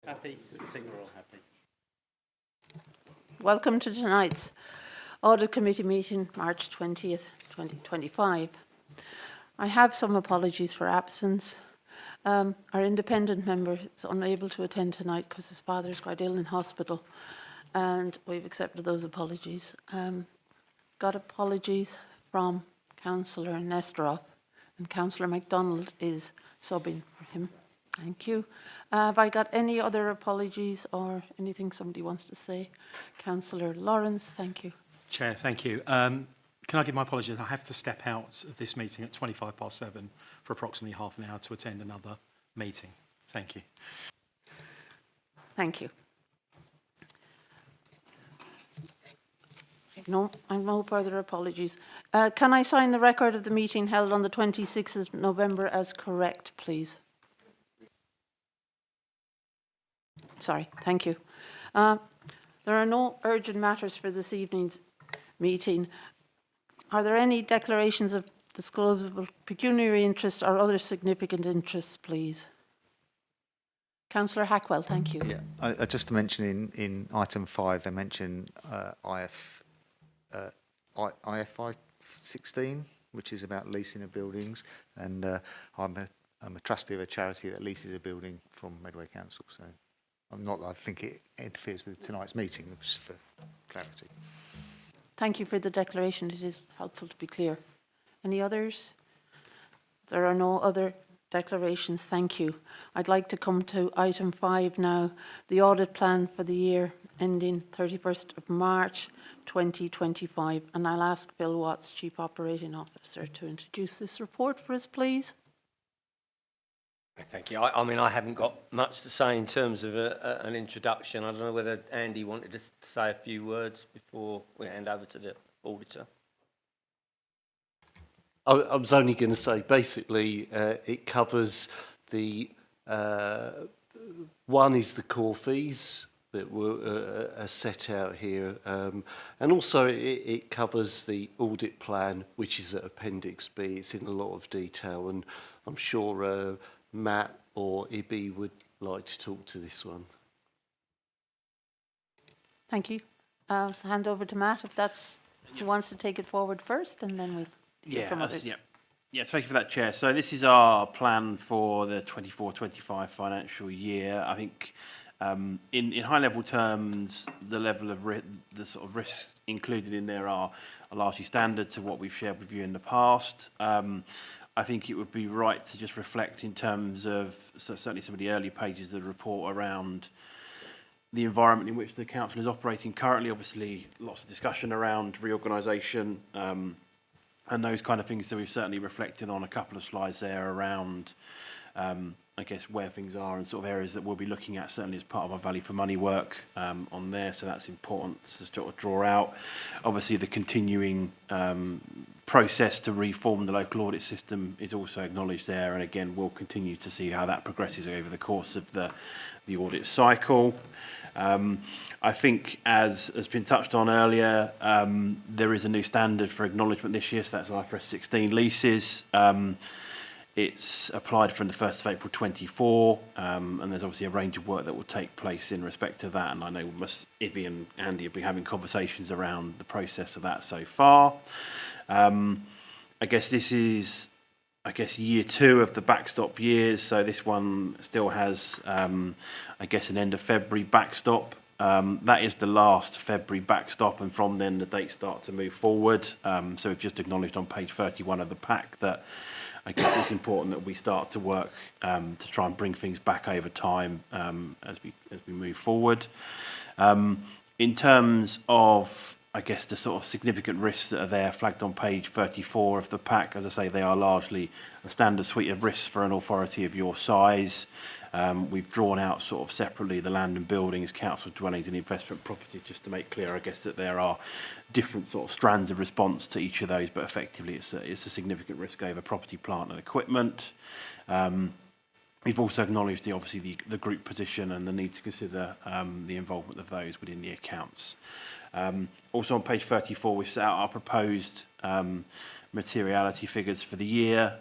Happy? I think we're all happy. Welcome to tonight's Audit Committee meeting, March 20th, 2025. I have some apologies for absence. Our independent member is unable to attend tonight because his father is quite ill in hospital, and we've accepted those apologies. Got apologies from Councillor Nesteroff, and Councillor MacDonald is subbing for him. Thank you. Have I got any other apologies or anything somebody wants to say? Councillor Lawrence, thank you. Chair, thank you. Can I give my apologies? I have to step out of this meeting at 7:25 for approximately half an hour to attend another meeting. Thank you. Thank you. No further apologies. Can I sign the record of the meeting held on the 26th of November as correct, please? Sorry, thank you. There are no urgent matters for this evening's meeting. Are there any declarations of disclosable pecuniary interest or other significant interests, please? Councillor Hackwell, thank you. Yeah, just to mention in item 5, they mention IFI 16, which is about leasing of buildings, and I'm a trustee of a charity that leases a building from Medway Council, so I think it interferes with tonight's meeting, just for clarity. Thank you for the declaration. It is helpful to be clear. Any others? There are no other declarations. Thank you. I'd like to come to item 5 now, the audit plan for the year ending 31st of March 2025. And I'll ask Bill Watts, Chief Operating Officer, to introduce this report for us, please. Thank you. I mean, I haven't got much to say in terms of an introduction. I don't know whether Andy wanted to say a few words before we hand over to the auditor. I was only going to say, basically, it covers the, one is the core fees that were set out here, and also it covers the audit plan, which is at Appendix B. It's in a lot of detail, and I'm sure Matt or Ibby would like to talk to this one. Thank you. I'll hand over to Matt if that's who wants to take it forward first, and then we'll hear from others. Yes, thank you for that, Chair. So this is our plan for the 24-25 financial year. I think in high-level terms, the level of the sort of risks included in there are largely standard to what we've shared with you in the past. I think it would be right to just reflect in terms of certainly some of the early pages of the report around the environment in which the council is operating currently. Obviously, lots of discussion around reorganisation and those kind of things. So we've certainly reflected on a couple of slides there around, I guess, where things are and sort of areas that we'll be looking at, certainly as part of our value for money work on there. So that's important to sort of draw out. Obviously, the continuing process to reform the local audit system is also acknowledged there, and again we'll continue to see how that progresses over the course of the audit cycle. I think, as has been touched on earlier, there is a new standard for acknowledgement this year, so that's IFRS 16 leases. It's applied from the 1st of April 24, and there's obviously a range of work that will take place in respect of that, and I know Ibby and Andy have been having conversations around the process of that so far. I guess this is, year 2 of the backstop years, so this one still has, an end of February backstop. That is the last February backstop, and from then the dates start to move forward. So we've just acknowledged on page 31 of the pack that I guess it's important that we start to work to try and bring things back over time as we move forward. In terms of, I guess, the sort of significant risks that are there flagged on page 34 of the pack, as I say, they are largely a standard suite of risks for an authority of your size. We've drawn out sort of separately the land and buildings, council dwellings and investment property, just to make clear, I guess, that there are different sort of strands of response to each of those, but effectively it's a significant risk over property, plant and equipment. We've also acknowledged the group position and the need to consider the involvement of those within the accounts. Also on page 34, we've set out our proposed materiality figures for the year,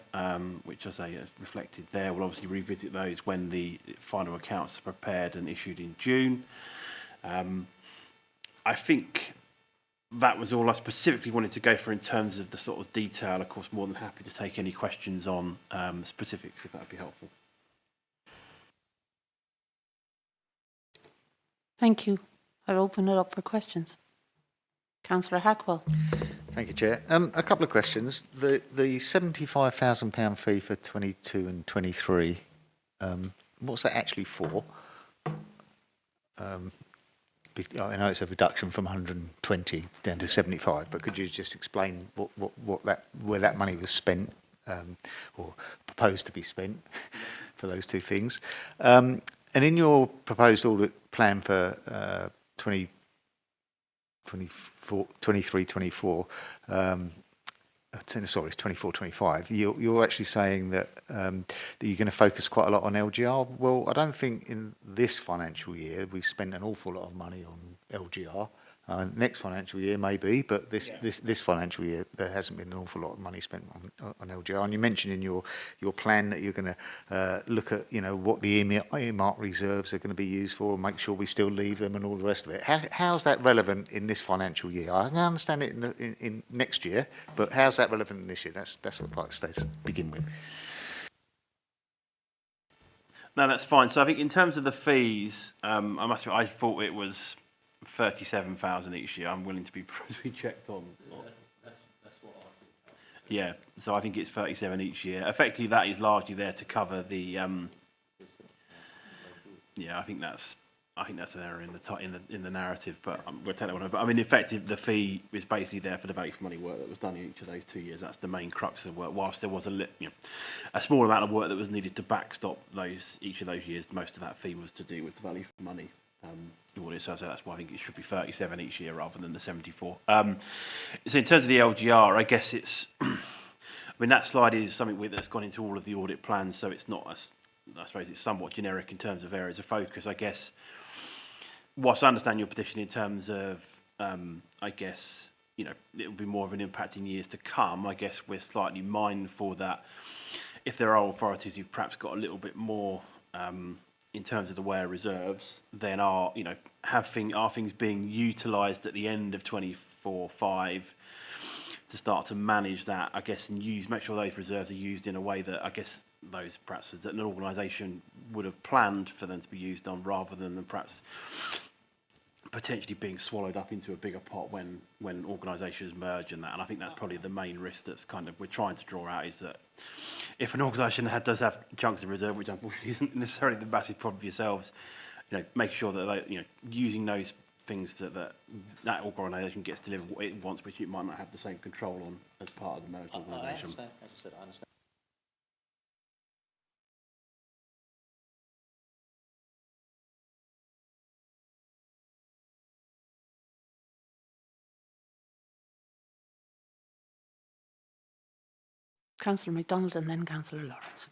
which, as I say, is reflected there. We'll obviously revisit those when the final accounts are prepared and issued in June. I think that was all I specifically wanted to go for in terms of the sort of detail. Of course, more than happy to take any questions on specifics, if that would be helpful. Thank you. I'll open it up for questions. Councillor Hackwell. Thank you, Chair. A couple of questions. The £75,000 fee for 22 and 23, what's that actually for? I know it's a reduction from 120 down to 75, but could you just explain where that money was spent or proposed to be spent for those two things? And in your proposed audit plan for 23-24, sorry, it's 24-25, you're actually saying that, that you're going to focus quite a lot on LGR. Well, I don't think in this financial year we've spent an awful lot of money on LGR. Next financial year maybe, but this financial year there hasn't been an awful lot of money spent on LGR. And you mentioned in your plan that you're going to look at what the earmark reserves are going to be used for, and make sure we still leave them and all the rest of it. How's that relevant in this financial year? I can understand it in next year, but how's that relevant in this year? That's what I'd like to begin with. No, that's fine. So I think in terms of the fees, I must admit, I thought it was 37,000 each year. I'm willing to be checked on. That's what I think. Yeah, so I think it's 37 each year. Effectively, that is largely there to cover the. Yeah, I think that's an error in the narrative, but we'll take that one over. But I mean, effectively, the fee is basically there for the value for money work that was done in each of those 2 years. That's the main crux of the work. Whilst there was a small amount of work that was needed to backstop each of those years, most of that fee was to do with the value for money. So that's why I think it should be 37 each year rather than the 74. So in terms of the LGR, I guess it's, I mean, that slide is something that's gone into all of the audit plans, so it's not, I suppose it's somewhat generic in terms of areas of focus. I guess, whilst I understand your petition in terms of, I guess, it will be more of an impact in years to come, I guess we're slightly mindful that if there are authorities who've perhaps got a little bit more in terms of the way of reserves, then are things being utilised at the end of 24/5 to start to manage that, I guess, and make sure those reserves are used in a way that I guess those perhaps that an organisation would have planned for them to be used on, rather than perhaps potentially being swallowed up into a bigger pot when organisations merge and that. And I think that's probably the main risk that's we're trying to draw out, is that if an organisation does have chunks of reserve, which unfortunately isn't necessarily the massive problem for yourselves, make sure that using those things that organisation gets delivered what it wants, which it might not have the same control on as part of the merged organisation. As I said, I understand. Councillor MacDonald and then Councillor Lawrence.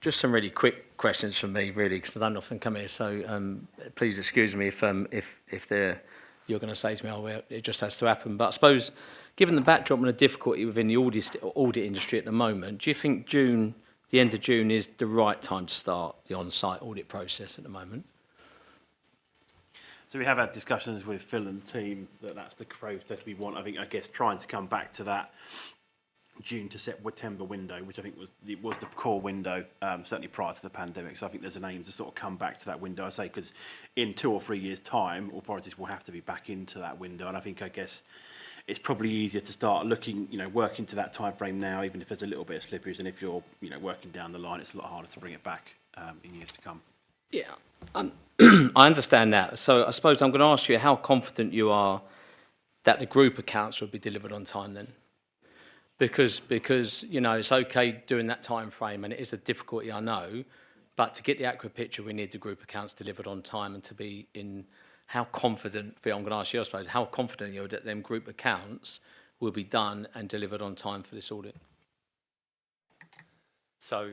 Just some really quick questions from me, really, because I don't often come here. So please excuse me if you're going to say to me, "Oh, well, it just has to happen." But I suppose, given the backdrop and the difficulty within the audit industry at the moment, do you think the end of June, is the right time to start the on-site audit process at the moment? So we have had discussions with Phil and the team that's the process we want. I guess trying to come back to that June to September window, which I think was the core window, certainly prior to the pandemic. So I think there's an aim to sort of come back to that window. I say because in 2 or 3 years' time, authorities will have to be back into that window. And I guess it's probably easier to start looking, working to that time frame now, even if there's a little bit of slippage. And if you're, working down the line, it's a lot harder to bring it back in years to come. Yeah, I understand that. So I suppose I'm going to ask you how confident you are that the group accounts will be delivered on time then. Because it's okay doing that time frame, and it is a difficulty, I know, but to get the accurate picture, we need the group accounts delivered on time, and to be in how confident, I'm going to ask you, I suppose, how confident you are that them group accounts will be done and delivered on time for this audit? So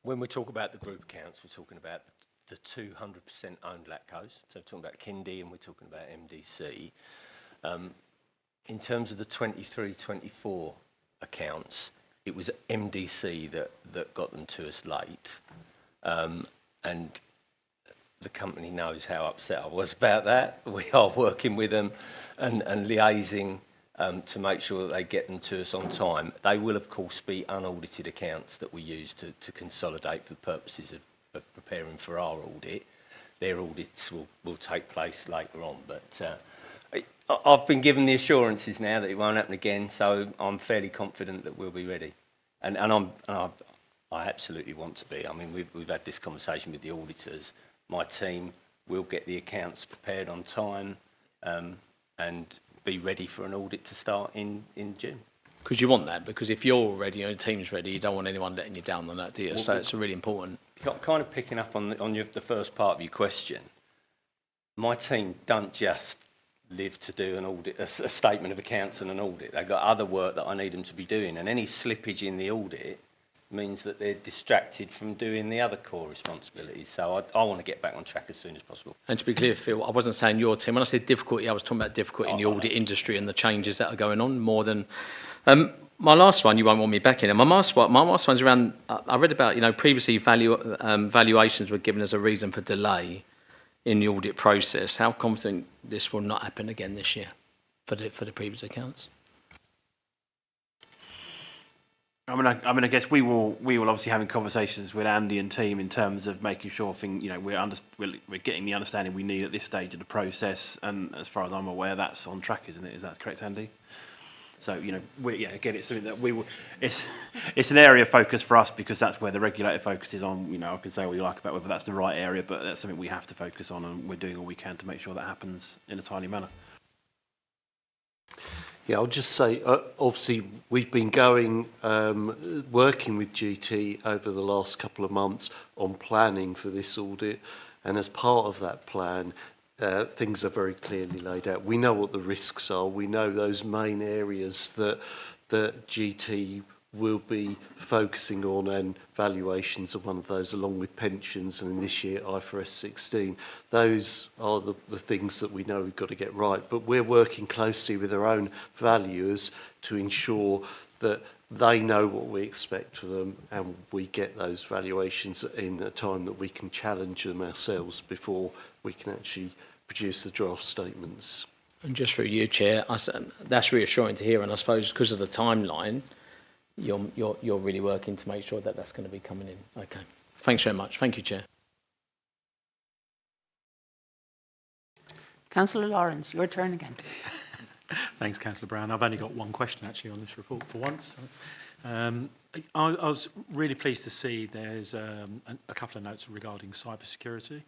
when we talk about the group accounts, we're talking about the 200% owned LatCos. So we're talking about Kindy and we're talking about MDC. In terms of the 23-24 accounts, it was MDC that got them to us late. And the company knows how upset I was about that. We are working with them and liaising to make sure that they get them to us on time. They will, of course, be unaudited accounts that we use to consolidate for the purposes of preparing for our audit. Their audits will take place later on. But I've been given the assurances now that it won't happen again, so I'm fairly confident that we'll be ready. And I absolutely want to be. I mean, we've had this conversation with the auditors. My team will get the accounts prepared on time and be ready for an audit to start in June. Because you want that, because if you're ready and your team's ready, you don't want anyone letting you down on that, do you? So it's really important. Kind of picking up on the first part of your question, my team don't just live to do an audit, a statement of accounts and an audit. They've got other work that I need them to be doing, and any slippage in the audit means that they're distracted from doing the other core responsibilities. So I want to get back on track as soon as possible. And to be clear, Phil, I wasn't saying your team. When I said difficulty, I was talking about difficulty in the audit industry and the changes that are going on more than... my last one, you won't want me back in. And my last one's around... I read about, previously valuations were given as a reason for delay in the audit process. How confident this will not happen again this year for the previous accounts? I mean, I guess we will obviously having conversations with Andy and team in terms of making sure we're getting the understanding we need at this stage of the process, and as far as I'm aware, that's on track, isn't it? Is that correct, Andy? So again, it's something that it's an area of focus for us because that's where the regulator focuses on. I can say what you like about whether that's the right area, but that's something we have to focus on, and we're doing all we can to make sure that happens in a timely manner. Yeah, I'll just say, obviously, we've been working with GT over the last couple of months on planning for this audit, and as part of that plan, things are very clearly laid out. We know what the risks are. We know those main areas that GT will be focusing on, and valuations are one of those, along with pensions, and in this year IFRS 16. Those are the things that we know we've got to get right. But we're working closely with our own valuers to ensure that they know what we expect of them, and we get those valuations in a time that we can challenge them ourselves before we can actually produce the draft statements. And just through you, Chair, that's reassuring to hear, and I suppose because of the timeline, you're really working to make sure that that's going to be coming in. Okay. Thanks very much. Thank you, Chair. Councillor Lawrence, your turn again. Thanks, Councillor Brown. I've only got one question actually on this report for once. I was really pleased to see there's a couple of notes regarding cybersecurity.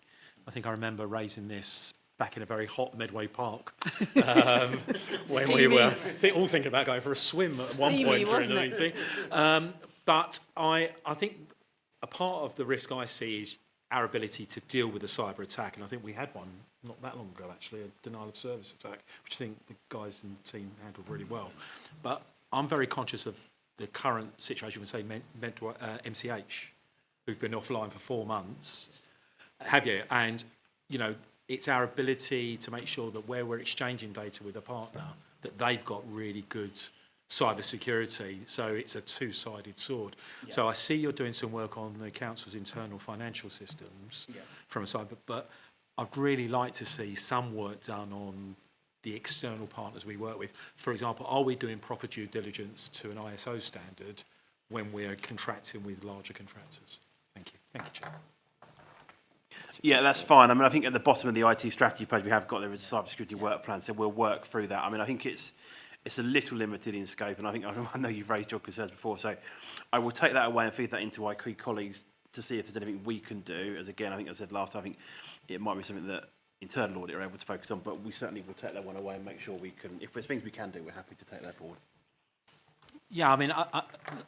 I think I remember raising this back in a very hot Medway Park when we were all thinking about going for a swim at one point during the meeting. But I think a part of the risk I see is our ability to deal with a cyber attack, and I think we had one not that long ago actually, a denial of service attack, which I think the guys in the team handled really well. But I'm very conscious of the current situation with, say, MCH, who've been offline for 4 months. Have you? And, it's our ability to make sure that where we're exchanging data with a partner, that they've got really good cyber security. So it's a two-sided sword. Yeah. So I see you're doing some work on the council's internal financial systems from a cyber, but I'd really like to see some work done on the external partners we work with. For example, are we doing proper due diligence to an ISO standard when we're contracting with larger contractors? Thank you. Thank you, Chair. Yeah, that's fine. I mean, I think at the bottom of the IT strategy page we have got there is a cybersecurity work plan, so we'll work through that. I mean, I think it's a little limited in scope, and I know you've raised your concerns before, so I will take that away and feed that into my key colleagues to see if there's anything we can do. As again, I think I said last time, I think it might be something that internal audit are able to focus on, but we certainly will take that one away and make sure we can, if there's things we can do, we're happy to take that forward. Yeah, I mean,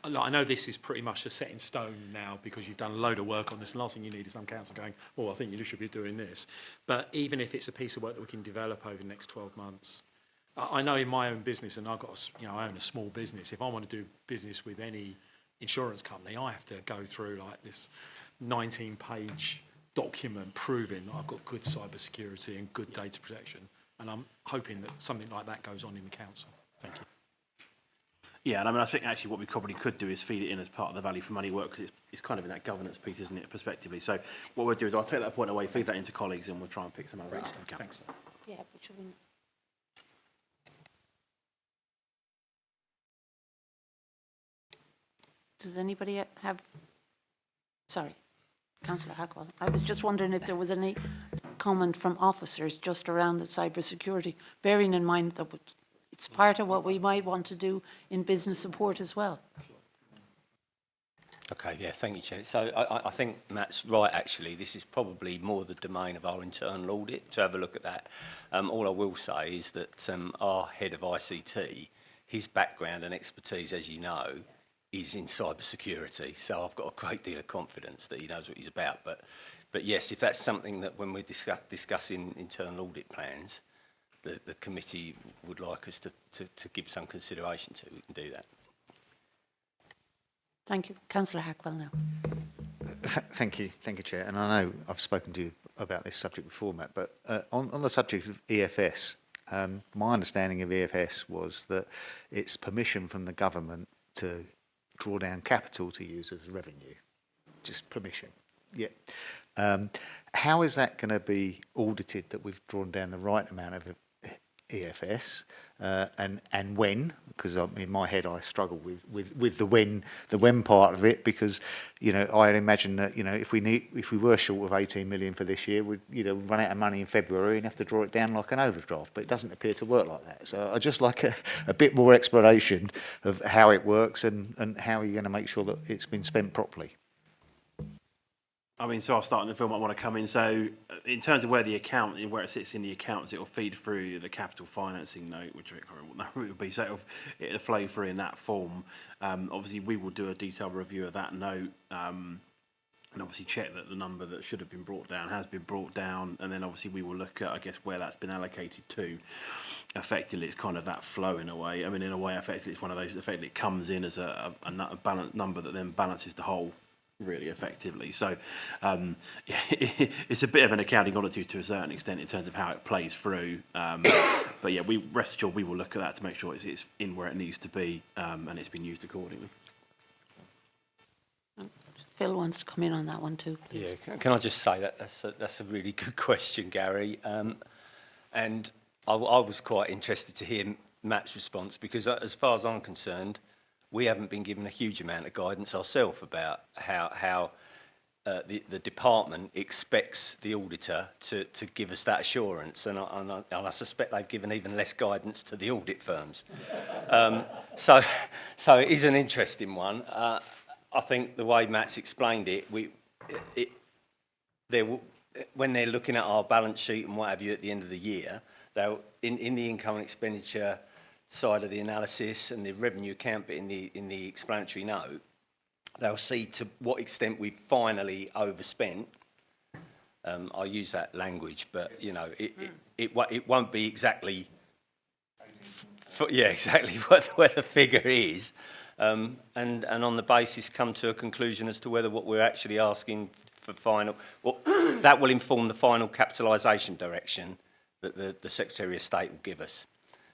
I know this is pretty much a set in stone now because you've done a load of work on this. The last thing you need is some council going, well, I think you should be doing this. But even if it's a piece of work that we can develop over the next 12 months, I know in my own business, and I own a small business, if I want to do business with any insurance company, I have to go through like this 19-page document proving that I've got good cybersecurity and good data protection. And I'm hoping that something like that goes on in the council. Thank you. Yeah, and I mean, I think actually what we probably could do is feed it in as part of the value for money work, because it's kind of in that governance piece, isn't it, prospectively. So what we'll do is I'll take that point away, feed that into colleagues, and we'll try and pick some other stuff. Thanks. Yeah, but should we... Does anybody have... Sorry, Councillor Hackwell. I was just wondering if there was any comment from officers just around the cybersecurity, bearing in mind that it's part of what we might want to do in business support as well. Okay, yeah, thank you, Chair. So I think Matt's right, actually. This is probably more the domain of our internal audit to have a look at that. All I will say is that our head of ICT, his background and expertise, as you know, is in cybersecurity. So I've got a great deal of confidence that he knows what he's about. But yes, if that's something that when we're discussing internal audit plans, the committee would like us to give some consideration to, we can do that. Thank you. Councillor Hackwell now. Thank you, Chair. And I know I've spoken to you about this subject before, Matt, but on the subject of EFS, my understanding of EFS was that it's permission from the government to draw down capital to use as revenue, just permission. Yeah. How is that going to be audited that we've drawn down the right amount of EFS, and when? Because in my head I struggle with the when part of it, because I imagine that if we were short of 18 million for this year, we'd run out of money in February and have to draw it down like an overdraft. But it doesn't appear to work like that. So I just like a bit more explanation of how it works and how you're going to make sure that it's been spent properly. I mean, so I'll start and the Phil might want to come in. So in terms of where it sits in the accounts, it'll feed through the capital financing note, which I can't remember what that route would be. So it'll flow through in that form. Obviously, we will do a detailed review of that note, and obviously check that the number that should have been brought down has been brought down. And then obviously we will look at, I guess, where that's been allocated to. Effectively, it's kind of that flow in a way. I mean, in a way, effectively, it's one of those, effectively, it comes in as a balance number that then balances the whole really effectively. So it's a bit of an accounting oddity to a certain extent in terms of how it plays through. But yeah, rest assured we will look at that to make sure it's in where it needs to be, and it's been used accordingly. Phil wants to come in on that one too, please. Yeah, can I just say that's a really good question, Gary. And I was quite interested to hear Matt's response, because as far as I'm concerned, we haven't been given a huge amount of guidance ourselves about how the department expects the auditor to give us that assurance, and I suspect they've given even less guidance to the audit firms. So it is an interesting one. I think the way Matt's explained it, when they're looking at our balance sheet and what have you at the end of the year, they'll in the income and expenditure side of the analysis and the revenue account bit in the explanatory note, they'll see to what extent we've finally overspent. I'll use that language, but it won't be exactly exactly where the figure is, and on the basis come to a conclusion as to whether what we're actually asking for final, that will inform the final capitalisation direction that the Secretary of State will give us.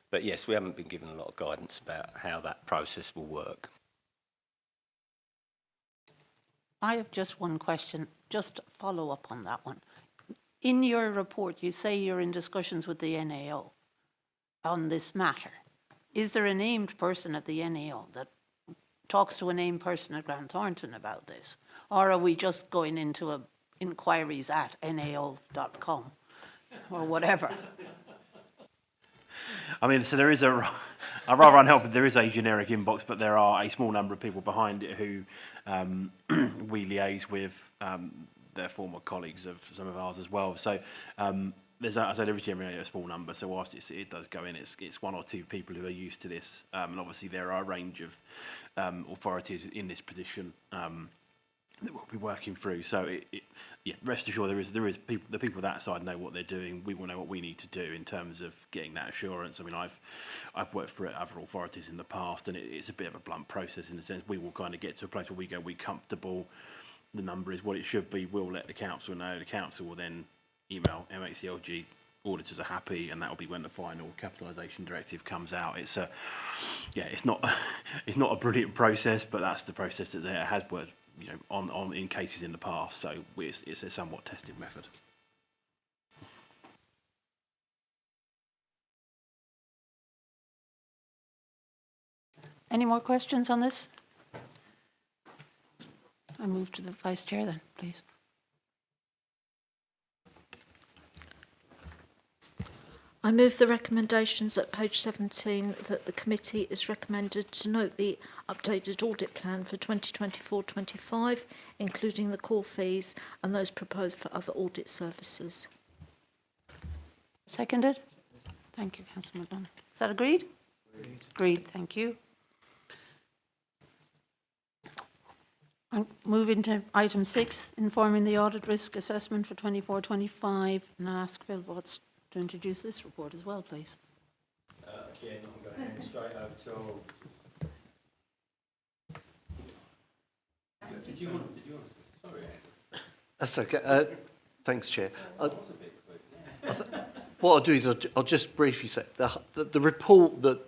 But yes, we haven't been given a lot of guidance about how that process will work. I have just one question, just to follow up on that one. In your report, you say you're in discussions with the NAO on this matter. Is there a named person at the NAO that talks to a named person at Grant Thornton about this? Or are we just going into inquiries at nao.com or whatever? I mean, so there is a rather unhelpful, there is a generic inbox, but there are a small number of people behind it who we liaise with, their former colleagues of some of ours as well. So there is generally a small number. So whilst it does go in, it's one or two people who are used to this, and obviously there are a range of authorities in this position. that we'll be working through. So yeah, rest assured there is people, the people that side know what they're doing. We will know what we need to do in terms of getting that assurance. I mean, I've worked for other authorities in the past, and it's a bit of a blunt process in the sense we will kind of get to a place where we go, we're comfortable, the number is what it should be. We'll let the council know. The council will then email MHCLG. Auditors are happy, and that will be when the final capitalisation directive comes out. It's it's not a brilliant process, but that's the process that it has worked, you know, on in cases in the past. So it's a somewhat tested method. Any more questions on this? I move to the Vice Chair then, please. I move the recommendations at page 17 that the committee is recommended to note the updated audit plan for 2024-25, including the core fees and those proposed for other audit services. Seconded? Thank you, Councillor McDonald. Is that agreed? Agreed, thank you. I'm moving to item 6, informing the audit risk assessment for 24-25, and I ask Phil Watts to introduce this report as well, please. Again, I'm going straight over to our auditors. Did you want to? Sorry, Andrew. That's okay. Thanks, Chair. What I'll do is I'll just briefly say the report, the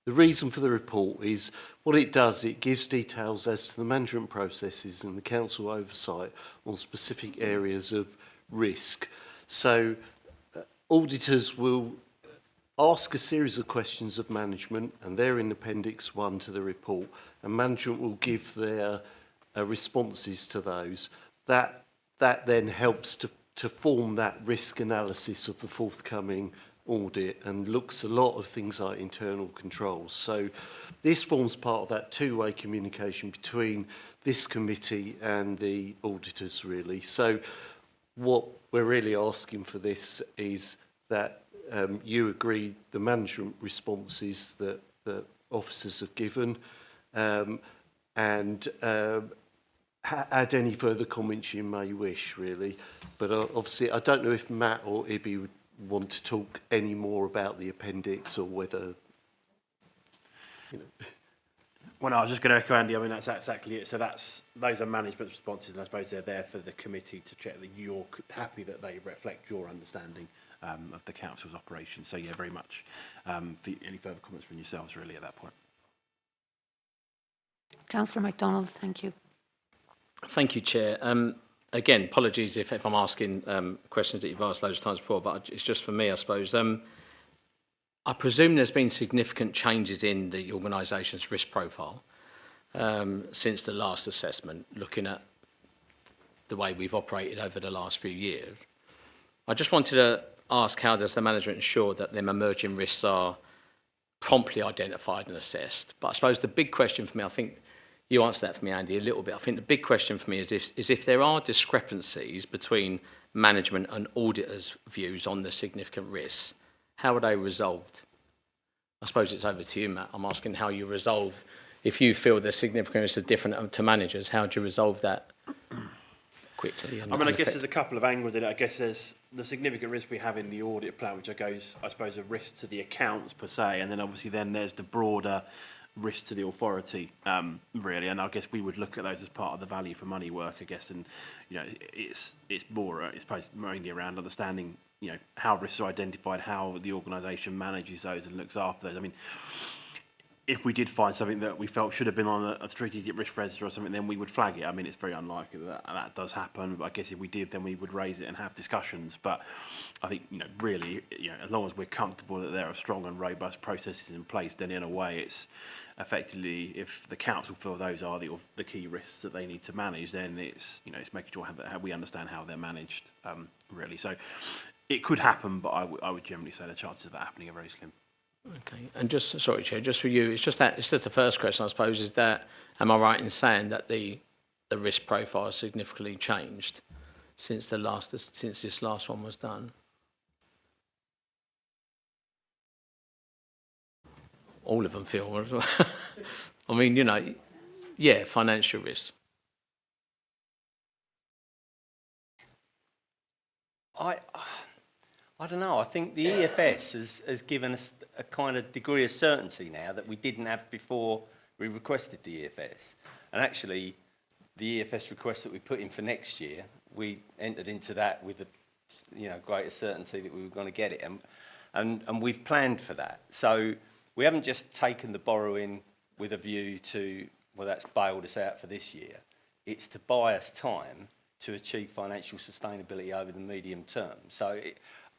reason for the report is what it does, it gives details as to the management processes and the council oversight on specific areas of risk. So auditors will ask a series of questions of management, and they're in Appendix 1 to the report, and management will give their responses to those. That then helps to form that risk analysis of the forthcoming audit and looks a lot of things like internal controls. So this forms part of that two-way communication between this committee and the auditors, really. So what we're really asking for this is that you agree the management responses that officers have given, and add any further comments you may wish, really. But obviously, I don't know if Matt or Ibby would want to talk any more about the appendix, or whether, you know. Well, no, I was just going to echo Andy. I mean, that's exactly it. So those are management responses, and I suppose they're there for the committee to check that you're happy that they reflect your understanding of the council's operations. So yeah, very much. For any further comments from yourselves, really, at that point. Councillor MacDonald, thank you. Thank you, Chair. Again, apologies if I'm asking questions that you've asked loads of times before, but it's just for me, I suppose. I presume there's been significant changes in the organisation's risk profile since the last assessment, looking at the way we've operated over the last few years. I just wanted to ask, how does the management ensure that them emerging risks are promptly identified and assessed? But I suppose the big question for me, I think you answered that for me, Andy, a little bit. I think the big question for me is if there are discrepancies between management and auditors' views on the significant risks, how are they resolved? I suppose it's over to you, Matt. I'm asking how you resolve, if you feel the significant risks are different to managers, how do you resolve that quickly? I mean, I guess there's a couple of angles in it. I guess there's the significant risk we have in the audit plan, which goes, I suppose, a risk to the accounts per se, and then obviously there's the broader risk to the authority, really. And I guess we would look at those as part of the value for money work, I guess. And you know, it's more, it's mainly around understanding, you know, how risks are identified, how the organisation manages those and looks after those. I mean, if we did find something that we felt should have been on a strategic risk register or something, then we would flag it. I mean, it's very unlikely that does happen, but I guess if we did, then we would raise it and have discussions. But I think, you know, really, you know, as long as we're comfortable that there are strong and robust processes in place, then in a way it's effectively, if the council feel those are the key risks that they need to manage, then it's, you know, it's making sure how we understand how they're managed, really. So it could happen, but I would generally say the chances of that happening are very slim. Okay, and just, sorry, Chair, just for you, it's just the first question, I suppose, is that, am I right in saying that the risk profile has significantly changed since this last one was done? All of them feel, I mean, you know, yeah, financial risk. I don't know. I think the EFS has given us a kind of degree of certainty now that we didn't have before we requested the EFS. And actually, the EFS request that we put in for next year, we entered into that with a greater certainty that we were going to get it. And we've planned for that. So we haven't just taken the borrowing with a view to, well, that's bailed us out for this year. It's to buy us time to achieve financial sustainability over the medium term. So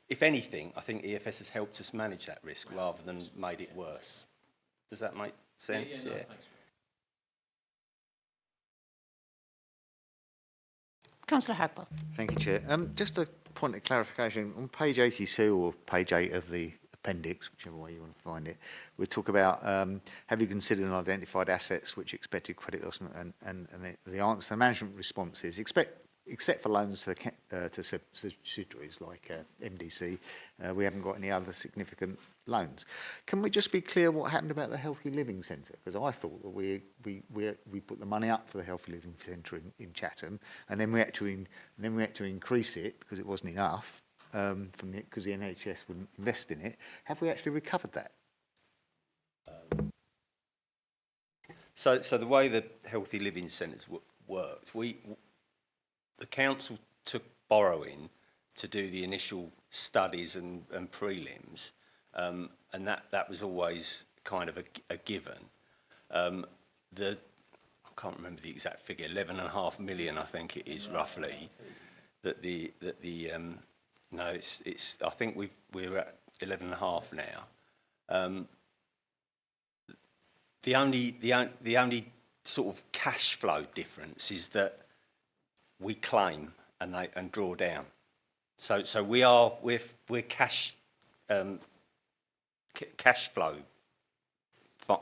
if anything, I think EFS has helped us manage that risk rather than made it worse. Does that make sense? Yeah. Councillor Hagbell. Thank you, Chair. Just a point of clarification. On page 82 or page 8 of the appendix, whichever way you want to find it, we talk about have you considered and identified assets which expected credit loss, and the answer, the management response is except for loans to subsidiaries like MDC, we haven't got any other significant loans. Can we just be clear what happened about the Healthy Living Centre? Because I thought that we put the money up for the Healthy Living Centre in Chatham, and then we had to increase it because it wasn't enough because the NHS wouldn't invest in it. Have we actually recovered that? So the way the Healthy Living Centres worked, the council took borrowing to do the initial studies and prelims, and that was always kind of a given. I can't remember the exact figure, 11.5 million, I think it is roughly. No, it's. I think we're at 11.5 now. The only sort of cash flow difference is that we claim and draw down. So we're cash flow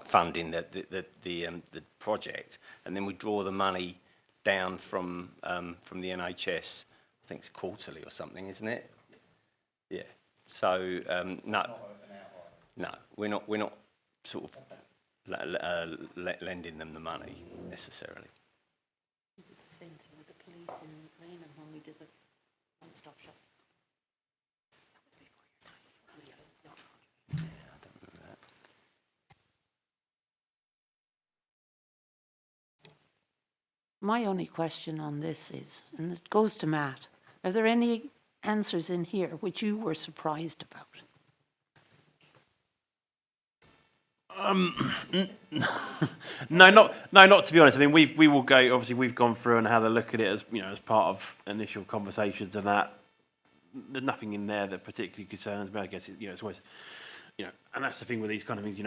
funding the project, and then we draw the money down from the NHS. I think it's quarterly or something, isn't it? Yeah. So no, we're not sort of lending them the money necessarily. We did the same thing with the police in Raynham when we did the one-stop shop. That was before your time. Yeah, I don't remember that. My only question on this is, and it goes to Matt, are there any answers in here which you were surprised about? No, not to be honest. I mean, we will go. Obviously, we've gone through and had a look at it as as part of initial conversations, and that there's nothing in there that particularly concerns me. I guess it's always and that's the thing with these kind of things.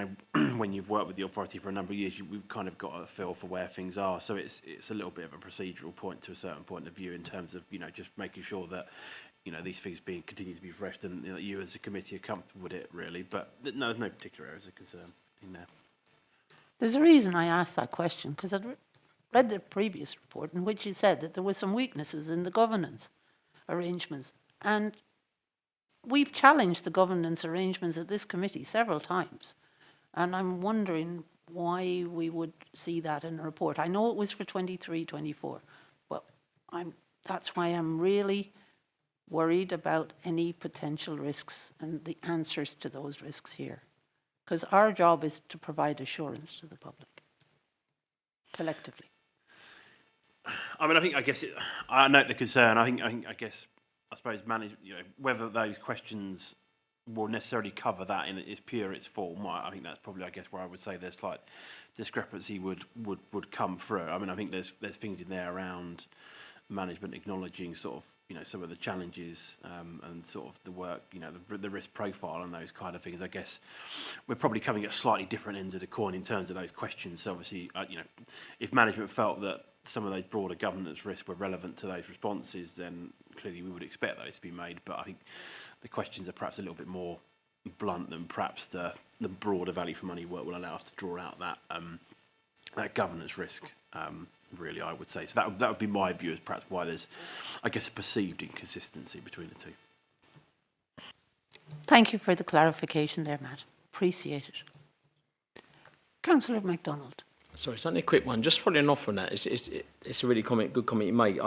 When you've worked with the authority for a number of years, we've kind of got a feel for where things are. So it's a little bit of a procedural point to a certain point of view in terms of just making sure that these things continue to be refreshed, and you as a committee are comfortable with it, really. But no, there's no particular areas of concern in there. There's a reason I asked that question, because I'd read the previous report in which you said that there were some weaknesses in the governance arrangements. And we've challenged the governance arrangements at this committee several times. And I'm wondering why we would see that in a report. I know it was for 23-24, but that's why I'm really worried about any potential risks and the answers to those risks here. Because our job is to provide assurance to the public, collectively. I mean, I note the concern. I suppose whether those questions will necessarily cover that in its form. I think that's probably, where I would say there's slight discrepancy would come through. I mean, I think there's things in there around management acknowledging sort of some of the challenges and sort of the work, the risk profile and those kind of things. I guess we're probably coming at slightly different ends of the coin in terms of those questions. So obviously, if management felt that some of those broader governance risks were relevant to those responses, then clearly we would expect those to be made. But I think the questions are perhaps a little bit more blunt than perhaps the broader value for money work will allow us to draw out that governance risk. Really, I would say. So that would be my view as perhaps why there's, a perceived inconsistency between the two. Thank you for the clarification there, Matt. Appreciate it. Councillor MacDonald. Sorry, it's only a quick one. Just following off from that, it's a really good comment you make.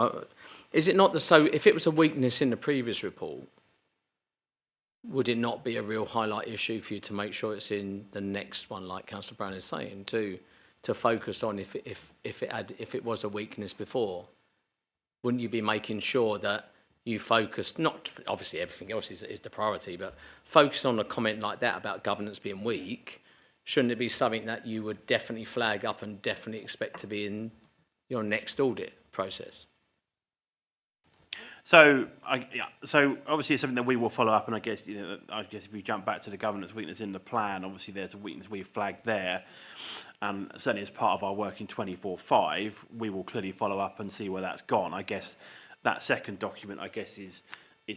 Is it not so if it was a weakness in the previous report, would it not be a real highlight issue for you to make sure it's in the next one, like Councillor Brown is saying, to focus on if it was a weakness before? Wouldn't you be making sure that you focused, not obviously everything else is the priority, but focus on a comment like that about governance being weak? Shouldn't it be something that you would definitely flag up and definitely expect to be in your next audit process? So, so obviously it's something that we will follow up, and I guess if we jump back to the governance weakness in the plan, obviously there's a weakness we've flagged there, and certainly as part of our work in 24/5, we will clearly follow up and see where that's gone. I guess that second document, is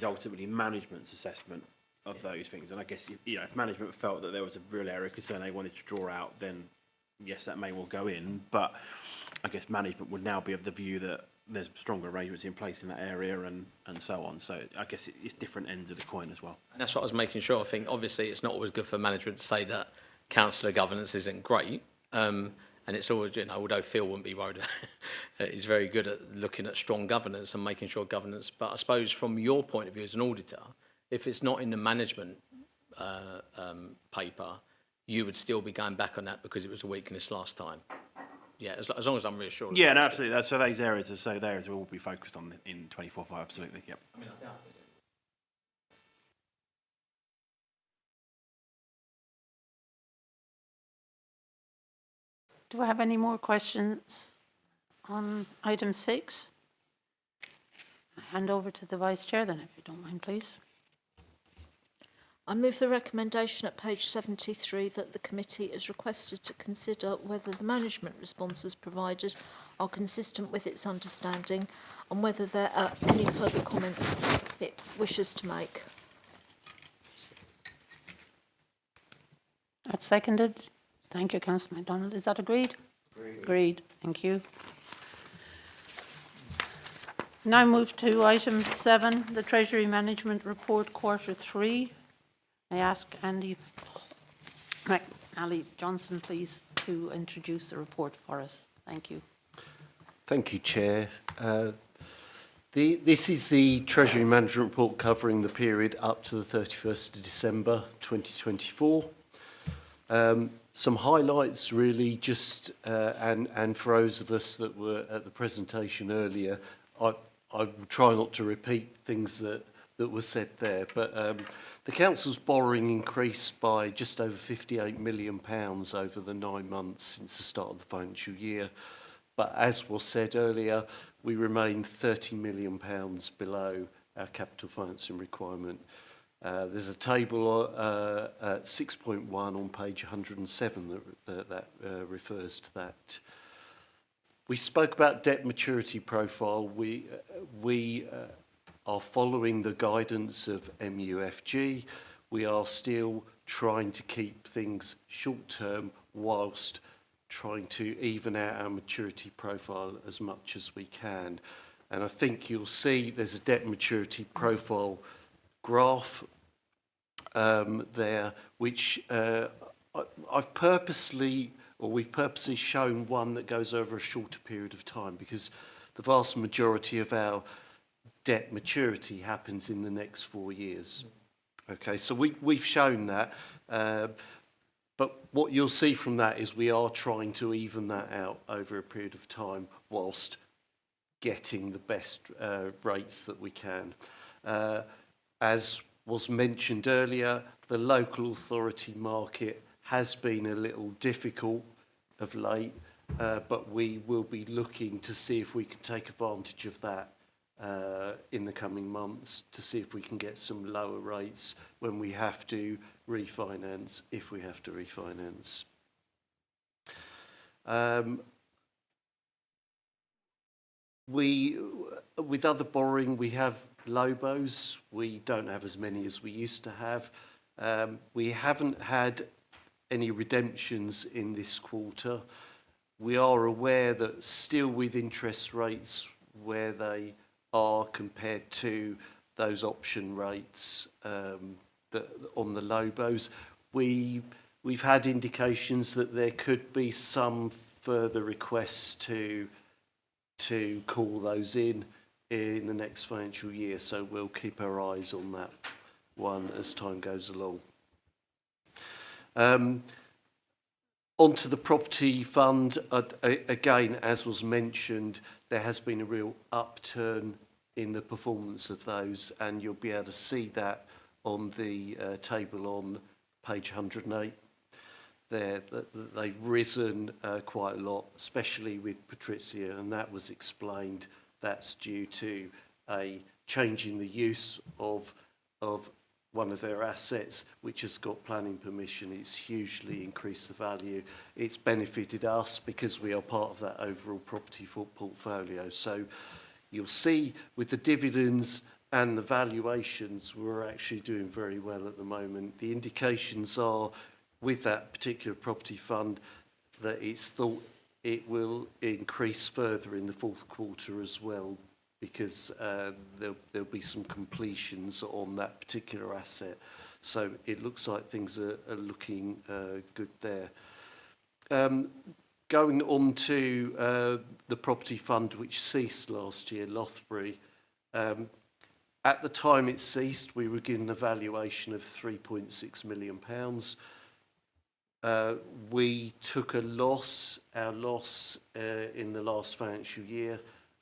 ultimately management's assessment of those things, and I guess if management felt that there was a real area of concern they wanted to draw out, then yes, that may well go in, but I guess management would now be of the view that there's stronger arrangements in place in that area and so on. So I guess it's different ends of the coin as well. And that's what I was making sure. I think obviously it's not always good for management to say that councillor governance isn't great. And it's always, although Phil wouldn't be worried, he's very good at looking at strong governance and making sure governance. But I suppose from your point of view as an auditor, if it's not in the management paper, you would still be going back on that because it was a weakness last time. Yeah, as long as I'm reassured. Yeah, no, absolutely. So those areas we will be focused on in 24/5. Absolutely. Yep. I mean, I doubt it. Do I have any more questions on item 6? I hand over to the Vice Chair then, if you don't mind, please. I move the recommendation at page 73 that the committee is requested to consider whether the management responses provided are consistent with its understanding and whether there are any further comments it wishes to make. That's seconded. Thank you, Councillor MacDonald. Is that agreed? Agreed. Thank you. Now move to item 7, the Treasury Management Report, Quarter 3. I ask Andy McNally Johnson, please, to introduce the report for us. Thank you. Thank you, Chair. This is the Treasury Management Report covering the period up to the 31st of December 2024. Some highlights really just, and for those of us that were at the presentation earlier, I will try not to repeat things that were said there, but the Council's borrowing increased by just over £58 million over the 9 months since the start of the financial year. But as was said earlier, we remain £30 million below our capital financing requirement. There's a table at 6.1 on page 107 that refers to that. We spoke about debt maturity profile. We are following the guidance of MUFG. We are still trying to keep things short-term whilst trying to even out our maturity profile as much as we can. And I think you'll see there's a debt maturity profile graph there, which we've purposely shown one that goes over a shorter period of time because the vast majority of our debt maturity happens in the next 4 years. Okay, so we've shown that, but what you'll see from that is we are trying to even that out over a period of time whilst getting the best rates that we can. As was mentioned earlier, the local authority market has been a little difficult of late, but we will be looking to see if we can take advantage of that in the coming months to see if we can get some lower rates when we have to refinance, if we have to refinance. With other borrowing, we have LOBOs. We don't have as many as we used to have. We haven't had any redemptions in this quarter. We are aware that still with interest rates where they are compared to those option rates that on the LOBOs, we've had indications that there could be some further requests to call those in the next financial year, so we'll keep our eyes on that one as time goes along. Onto the property fund, again, as was mentioned, there has been a real upturn in the performance of those, and you'll be able to see that on the table on page 108. They've risen quite a lot, especially with Patrizia, and that was explained. That's due to a change in the use of one of their assets, which has got planning permission. It's hugely increased the value. It's benefited us because we are part of that overall property portfolio. So you'll see with the dividends and the valuations, we're actually doing very well at the moment. The indications are, with that particular property fund, that it's thought it will increase further in the fourth quarter as well, because there'll be some completions on that particular asset. So it looks like things are looking good there. Going on to the property fund which ceased last year, Lothbury. At the time it ceased, we were given a valuation of £3.6 million. We took a loss, our loss in the last financial year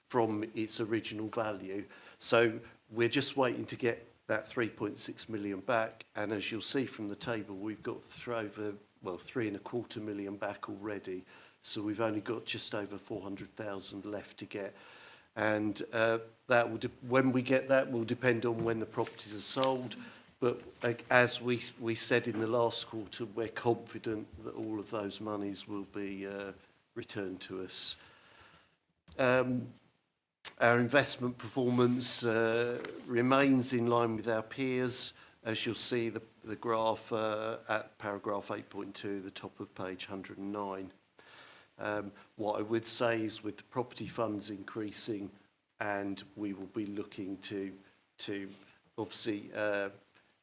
from its original value. So we're just waiting to get that 3.6 million back. And as you'll see from the table, we've got over, well, 3.25 million back already. So we've only got just over 400,000 left to get. And that will when we get that will depend on when the properties are sold. But as we said in the last quarter, we're confident that all of those monies will be returned to us. Our investment performance remains in line with our peers. As you'll see, the graph at paragraph 8.2, the top of page 109. What I would say is with the property funds increasing, and we will be looking to obviously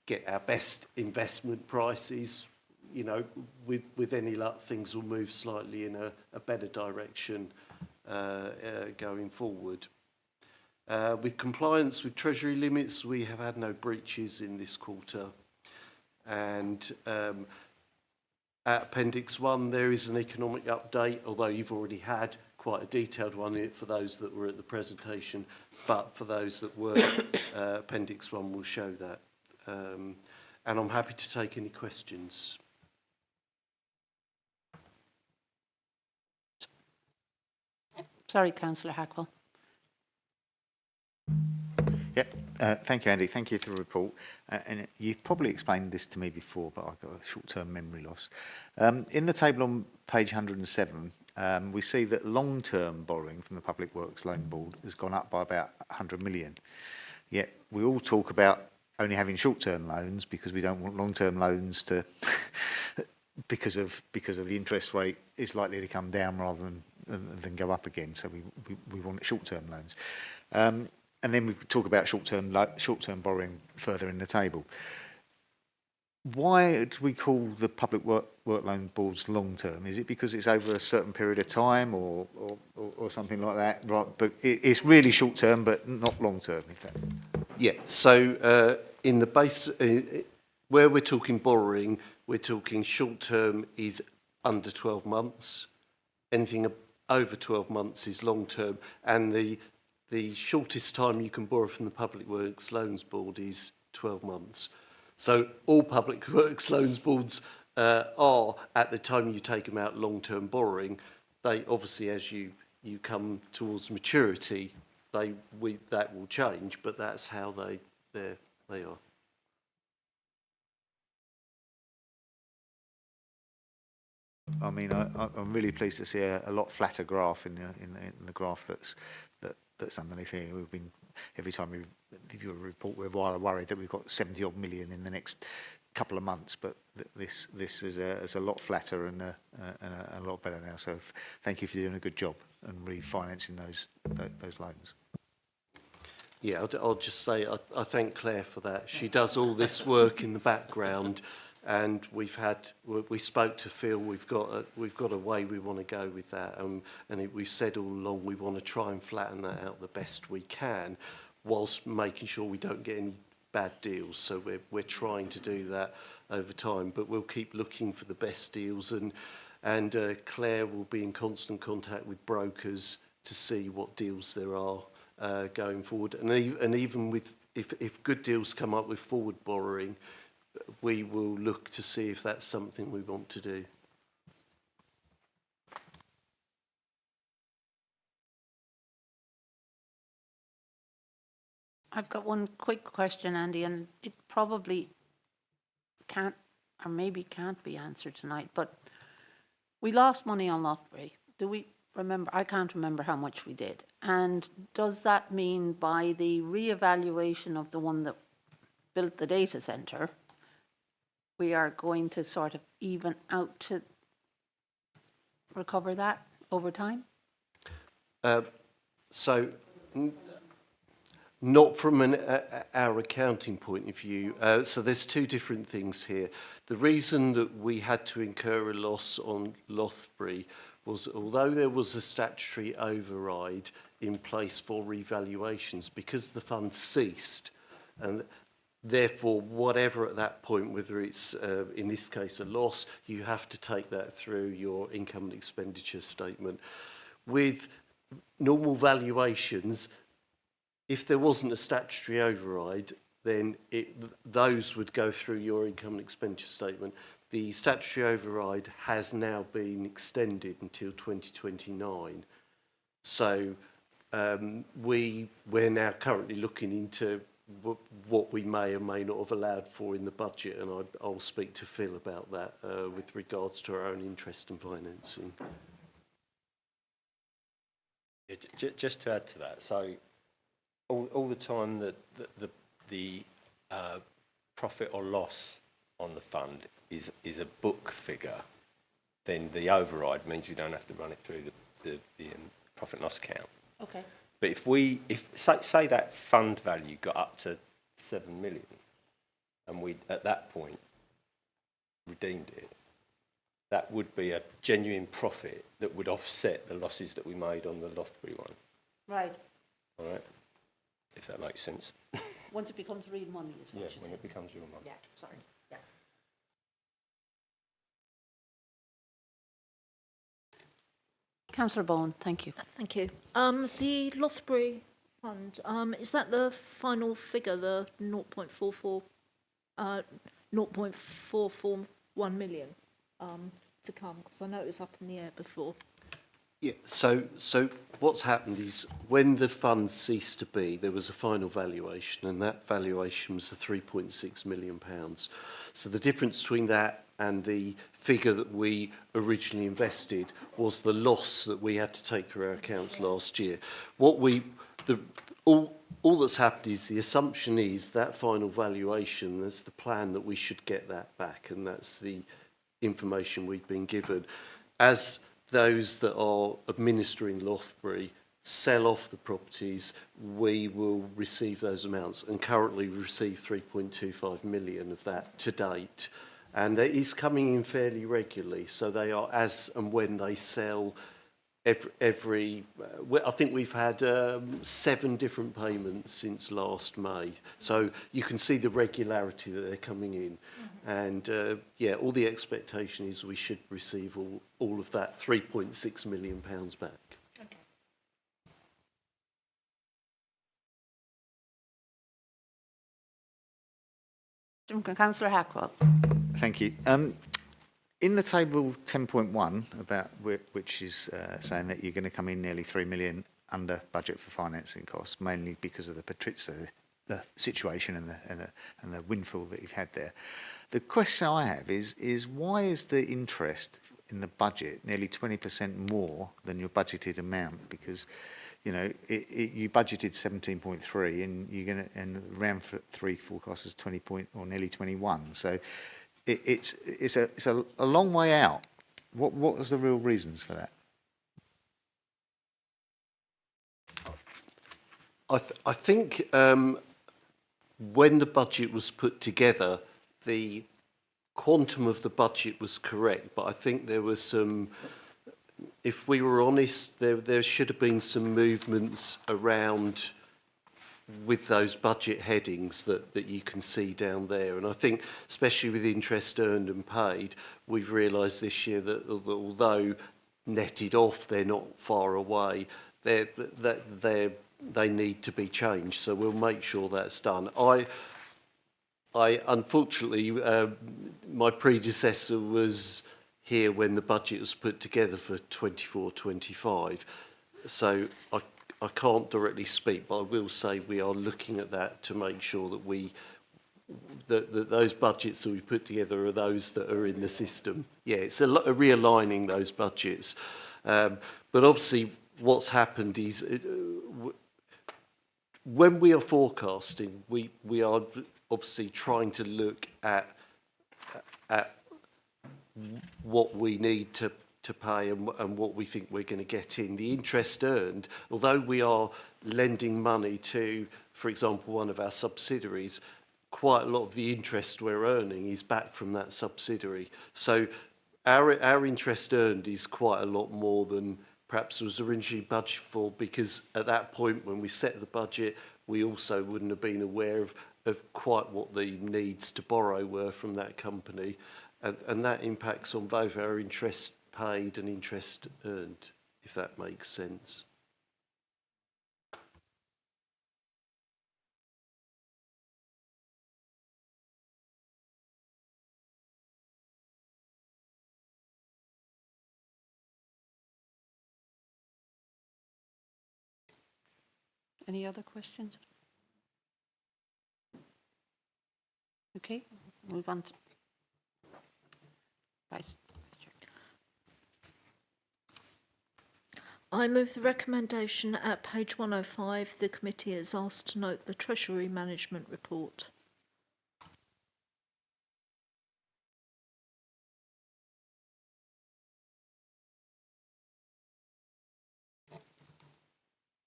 get our best investment prices. You know, with any luck, things will move slightly in a better direction going forward. With compliance with Treasury limits, we have had no breaches in this quarter. And at Appendix 1, there is an economic update, although you've already had quite a detailed one in it for those that were at the presentation. But for those that were, Appendix 1 will show that. And I'm happy to take any questions. Sorry, Councillor Hackwell. Yeah, thank you, Andy. Thank you for the report. And you've probably explained this to me before, but I've got a short-term memory loss. In the table on page 107, we see that long-term borrowing from the Public Works Loan Board has gone up by about 100 million. Yet we all talk about only having short-term loans because we don't want long-term loans to, because of the interest rate is likely to come down rather than go up again. So we want short-term loans. And then we talk about short-term borrowing further in the table. Why do we call the Public Work Loan Boards long-term? Is it because it's over a certain period of time or something like that? Right, but it's really short-term, but not long-term, in fact. Yeah, so in the base, where we're talking borrowing, we're talking short-term is under 12 months. Anything over 12 months is long-term. And the shortest time you can borrow from the Public Works Loans Board is 12 months. So all Public Works Loans Boards are, at the time you take them out long-term borrowing, they obviously, as you come towards maturity, that will change, but that's how they are. I mean, I'm really pleased to see a lot flatter graph in the graph that's underneath here. We've been, every time we give you a report, we're worried that we've got 70 odd million in the next couple of months, but this is a lot flatter and a lot better now. So thank you for doing a good job and refinancing those loans. Yeah, I'll just say I thank Claire for that. She does all this work in the background, and we spoke to Phil. We've got a way we want to go with that, and we've said all along we want to try and flatten that out the best we can, whilst making sure we don't get any bad deals. So we're trying to do that over time, but we'll keep looking for the best deals, and Claire will be in constant contact with brokers to see what deals there are going forward, and even with if good deals come up with forward borrowing, we will look to see if that's something we want to do. I've got one quick question, Andy, and it probably can't, or maybe can't be answered tonight, but we lost money on Loughbury. Do we remember? I can't remember how much we did. And does that mean by the re-evaluation of the one that built the data centre, we are going to sort of even out to recover that over time? Not from our accounting point of view. So there's two different things here. The reason that we had to incur a loss on Loughbury was, although there was a statutory override in place for revaluations, because the fund ceased, and therefore whatever at that point, whether it's in this case a loss, you have to take that through your income and expenditure statement. With normal valuations, if there wasn't a statutory override, then those would go through your income and expenditure statement. The statutory override has now been extended until 2029. So we're now currently looking into what we may or may not have allowed for in the budget, and I'll speak to Phil about that with regards to our own interest and financing. Yeah, just to add to that, so all the time that the profit or loss on the fund is a book figure, then the override means you don't have to run it through the profit and loss account. Okay. But if say that fund value got up to 7 million, and we at that point redeemed it, that would be a genuine profit that would offset the losses that we made on the Loughbury one. Right. All right, if that makes sense. Once it becomes real money is what Yeah, you're when saying. it becomes real money. Yeah, sorry. Yeah. Councillor Bowen, thank you. Thank you. The Loughbury fund, is that the final figure, the 0.441 million to come? Because I know it was up in the air before. Yeah, so what's happened is when the fund ceased to be, there was a final valuation, and that valuation was the £3.6 million. So the difference between that and the figure that we originally invested was the loss that we had to take through our accounts last year. All that's happened is the assumption is that final valuation, there's the plan that we should get that back, and that's the information we've been given. As those that are administering Loughbury sell off the properties, we will receive those amounts, and currently we receive 3.25 million of that to date, and it is coming in fairly regularly. So they are as and when they sell. I think we've had 7 different payments since last May, so you can see the regularity that they're coming in. And yeah, all the expectation is we should receive all of that £3.6 million back. Okay. Councillor Hackwell. Thank you. In the table 10.1, about which is saying that you're going to come in nearly 3 million under budget for financing costs, mainly because of the situation and the windfall that you've had there. The question I have is why is the interest in the budget nearly 20% more than your budgeted amount? Because you know you budgeted 17.3, and you're going to, and round 3 forecast was 20 point or nearly 21. So it's a long way out. What was the real reasons for that? I think when the budget was put together, the quantum of the budget was correct, but I think there was some, if we were honest, there should have been some movements around with those budget headings that you can see down there. And I think, especially with interest earned and paid, we've realised this year that although netted off, they're not far away, they need to be changed. So we'll make sure that's done. I unfortunately, my predecessor was here when the budget was put together for 24-25. So I can't directly speak, but I will say we are looking at that to make sure that that those budgets that we put together are those that are in the system. Yeah, it's a realigning those budgets. But obviously what's happened is when we are forecasting, we are obviously trying to look at what we need to pay and what we think we're going to get in. The interest earned, although we are lending money to, for example, one of our subsidiaries, quite a lot of the interest we're earning is back from that subsidiary. So our interest earned is quite a lot more than perhaps was originally budgeted for, because at that point when we set the budget, we also wouldn't have been aware of quite what the needs to borrow were from that company. And that impacts on both our interest paid and interest earned, if that makes sense. Any other questions? Okay, move on to Vice Chair. I move the recommendation at page 105. The committee is asked to note the Treasury Management Report.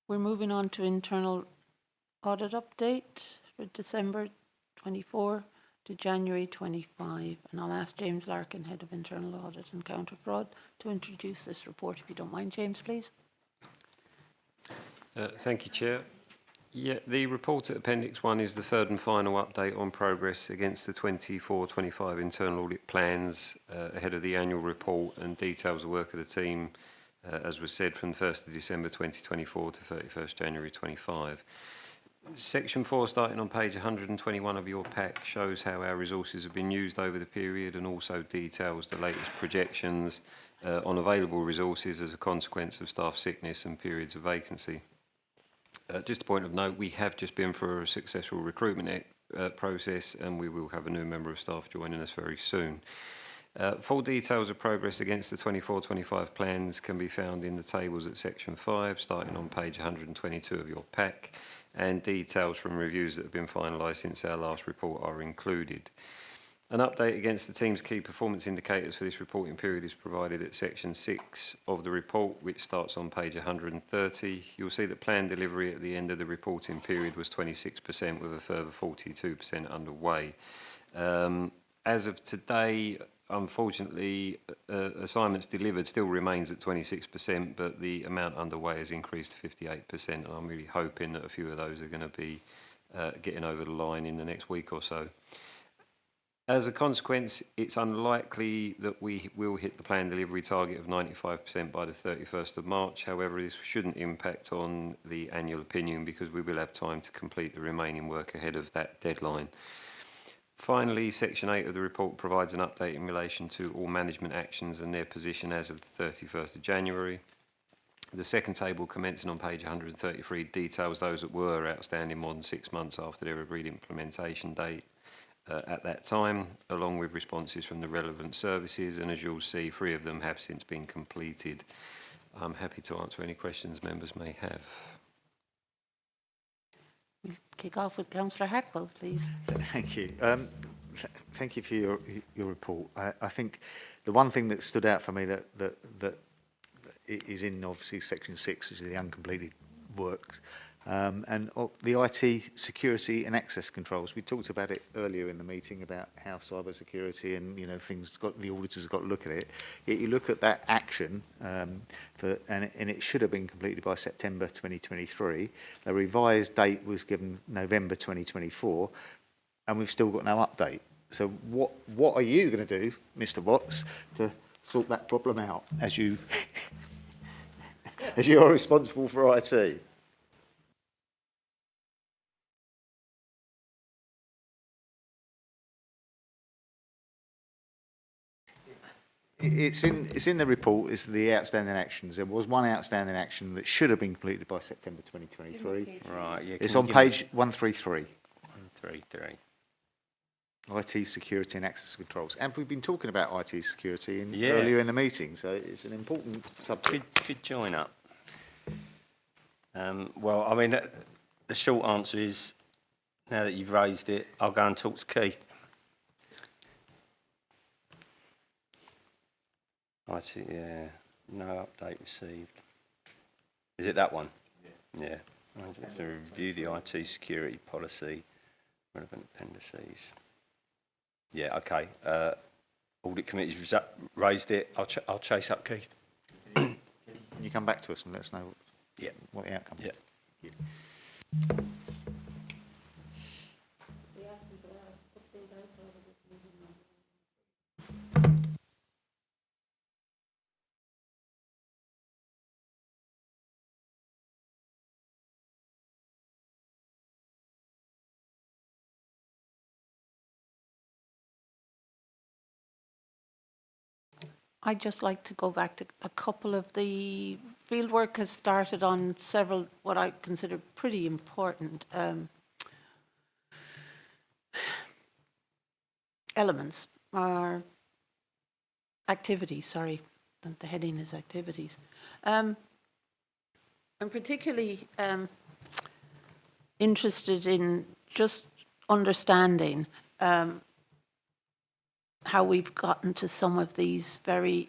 We're moving on to internal audit update for December 24 to January 25. And I'll ask James Larkin, Head of Internal Audit and Counter Fraud, to introduce this report. If you don't mind, James, please. Thank you, Chair. Yeah, the report at Appendix 1 is the third and final update on progress against the 24-25 internal audit plans ahead of the annual report, and details the work of the team, as was said, from the 1st of December 2024 to 31st January 25. Section 4, starting on page 121 of your pack, shows how our resources have been used over the period, and also details the latest projections on available resources as a consequence of staff sickness and periods of vacancy. Just a point of note, we have just been through a successful recruitment process, and we will have a new member of staff joining us very soon. Full details of progress against the 24-25 plans can be found in the tables at section 5, starting on page 122 of your pack, and details from reviews that have been finalised since our last report are included. An update against the team's key performance indicators for this reporting period is provided at section 6 of the report, which starts on page 130. You'll see that planned delivery at the end of the reporting period was 26%, with a further 42% underway. As of today, unfortunately, assignments delivered still remains at 26%, but the amount underway has increased to 58%, and I'm really hoping that a few of those are going to be getting over the line in the next week or so. As a consequence, it's unlikely that we will hit the planned delivery target of 95% by the 31st of March. However, this shouldn't impact on the annual opinion, because we will have time to complete the remaining work ahead of that deadline. Finally, section 8 of the report provides an update in relation to all management actions and their position as of the 31st of January. The second table, commencing on page 133, details those that were outstanding more than 6 months after their agreed implementation date at that time, along with responses from the relevant services, and as you'll see, 3 of them have since been completed. I'm happy to answer any questions members may have. We'll kick off with Councillor Hackwell, please. Thank you. Thank you for your report. I think the one thing that stood out for me that is in obviously section 6, which is the uncompleted works, The IT security and access controls. We talked about it earlier in the meeting about how cyber security and the auditors have got to look at it. Yet you look at that action, and it should have been completed by September 2023. A revised date was given November 2024, and we've still got no update. So what are you going to do, Mr. Watts, to sort that problem out as you as you are responsible for IT? It's in the report. It's the outstanding actions. There was one outstanding action that should have been completed by September 2023. Right, yeah. It's on page 133. 133. IT security and access controls. And we've been talking about IT security Yeah. earlier in the meeting, so it's an important subject. Good join up. Well, I mean, the short answer is, now that you've raised it, I'll go and talk to Keith. IT, yeah, no update received. Is it that one? Yeah. I have to review the IT security policy, relevant appendices. Yeah, okay. Audit Committee's raised it. I'll chase up Keith. Can you come back to us and let us know what the outcome is? Yeah. Thank you. I'd just like to go back to a couple of the fieldwork has started on several what I consider pretty important elements or activities, sorry, the heading is activities. I'm particularly interested in just understanding how we've gotten to some of these very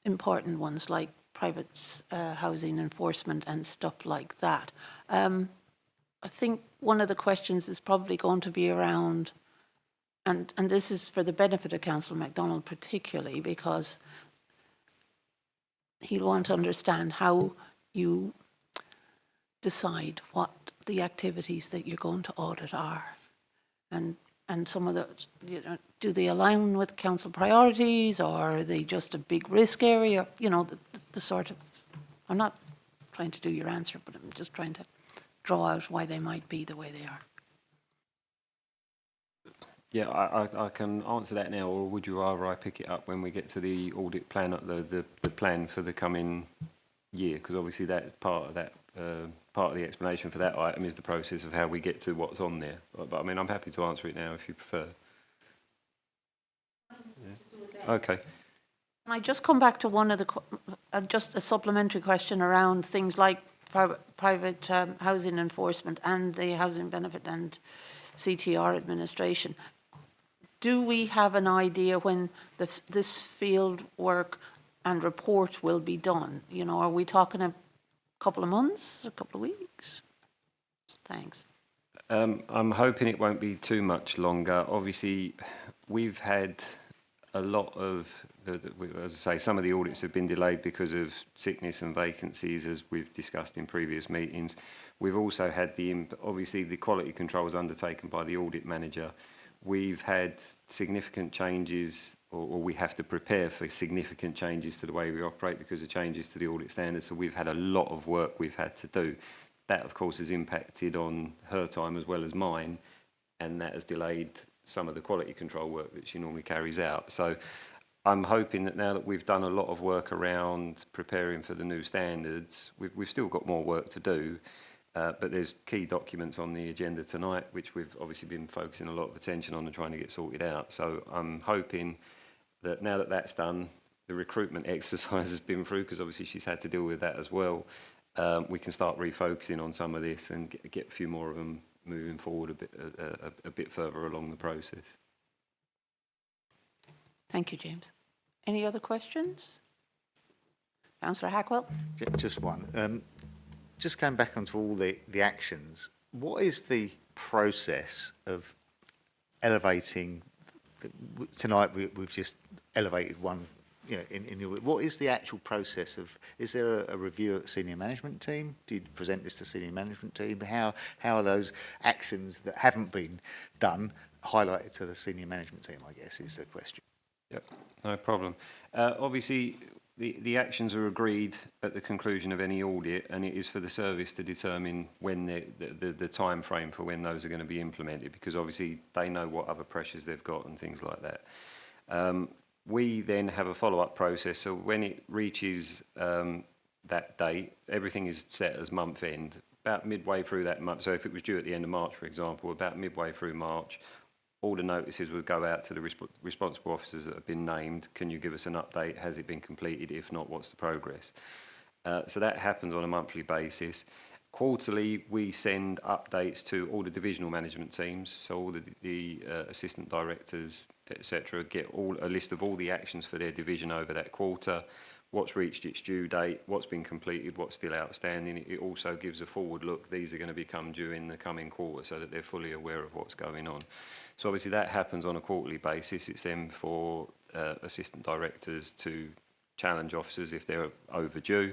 important ones like private housing enforcement and stuff like that. I think one of the questions is probably going to be around, and this is for the benefit of Councillor MacDonald particularly, because he'll want to understand how you decide what the activities that you're going to audit are. And some of those, do they align with council priorities, or are they just a big risk area? The sort of, I'm not trying to do your answer, but I'm just trying to draw out why they might be the way they are. Yeah, I can answer that now, or would you rather I pick it up when we get to the audit plan, the plan for the coming year? Because obviously that part of that part of the explanation for that item is the process of how we get to what's on there. But I mean, I'm happy to answer it now if you prefer. Yeah. Okay. Can I just come back to one of the, just a supplementary question around things like private housing enforcement and the housing benefit and CTR administration. Do we have an idea when this field work and report will be done? Are we talking a couple of months, a couple of weeks? Thanks. I'm hoping it won't be too much longer. Obviously, we've had a lot of, as I say, some of the audits have been delayed because of sickness and vacancies, as we've discussed in previous meetings. We've also had obviously the quality controls undertaken by the audit manager. We've had significant changes, or we have to prepare for significant changes to the way we operate because of changes to the audit standards. So we've had a lot of work we've had to do. That, of course, has impacted on her time as well as mine, and that has delayed some of the quality control work that she normally carries out. So I'm hoping that now that we've done a lot of work around preparing for the new standards, we've still got more work to do. But there's key documents on the agenda tonight, which we've obviously been focusing a lot of attention on and trying to get sorted out. So I'm hoping that now that that's done, the recruitment exercise has been through, because obviously she's had to deal with that as well. We can start refocusing on some of this and get a few more of them moving forward a bit further along the process. Thank you, James. Any other questions? Councillor Hackwell? Just one. just going back onto all the actions, what is the process of elevating, tonight we've just elevated one, you know, in your, what is the actual process of, is there a review at the senior management team? Do you present this to senior management team? How are those actions that haven't been done highlighted to the senior management team, I guess, is the question. Yep, no problem. Obviously, the actions are agreed at the conclusion of any audit, and it is for the service to determine when the time frame for when those are going to be implemented, because obviously they know what other pressures they've got and things like that. We then have a follow-up process, so when it reaches that date, everything is set as month end. About midway through that month, so if it was due at the end of March, for example, about midway through March, all the notices would go out to the responsible officers that have been named. Can you give us an update? Has it been completed? If not, what's the progress? So that happens on a monthly basis. Quarterly, we send updates to all the divisional management teams, so all the assistant directors, etc., get a list of all the actions for their division over that quarter, what's reached its due date, what's been completed, what's still outstanding. It also gives a forward look. These are going to become due in the coming quarter so that they're fully aware of what's going on. So obviously that happens on a quarterly basis. It's then for assistant directors to challenge officers if they're overdue.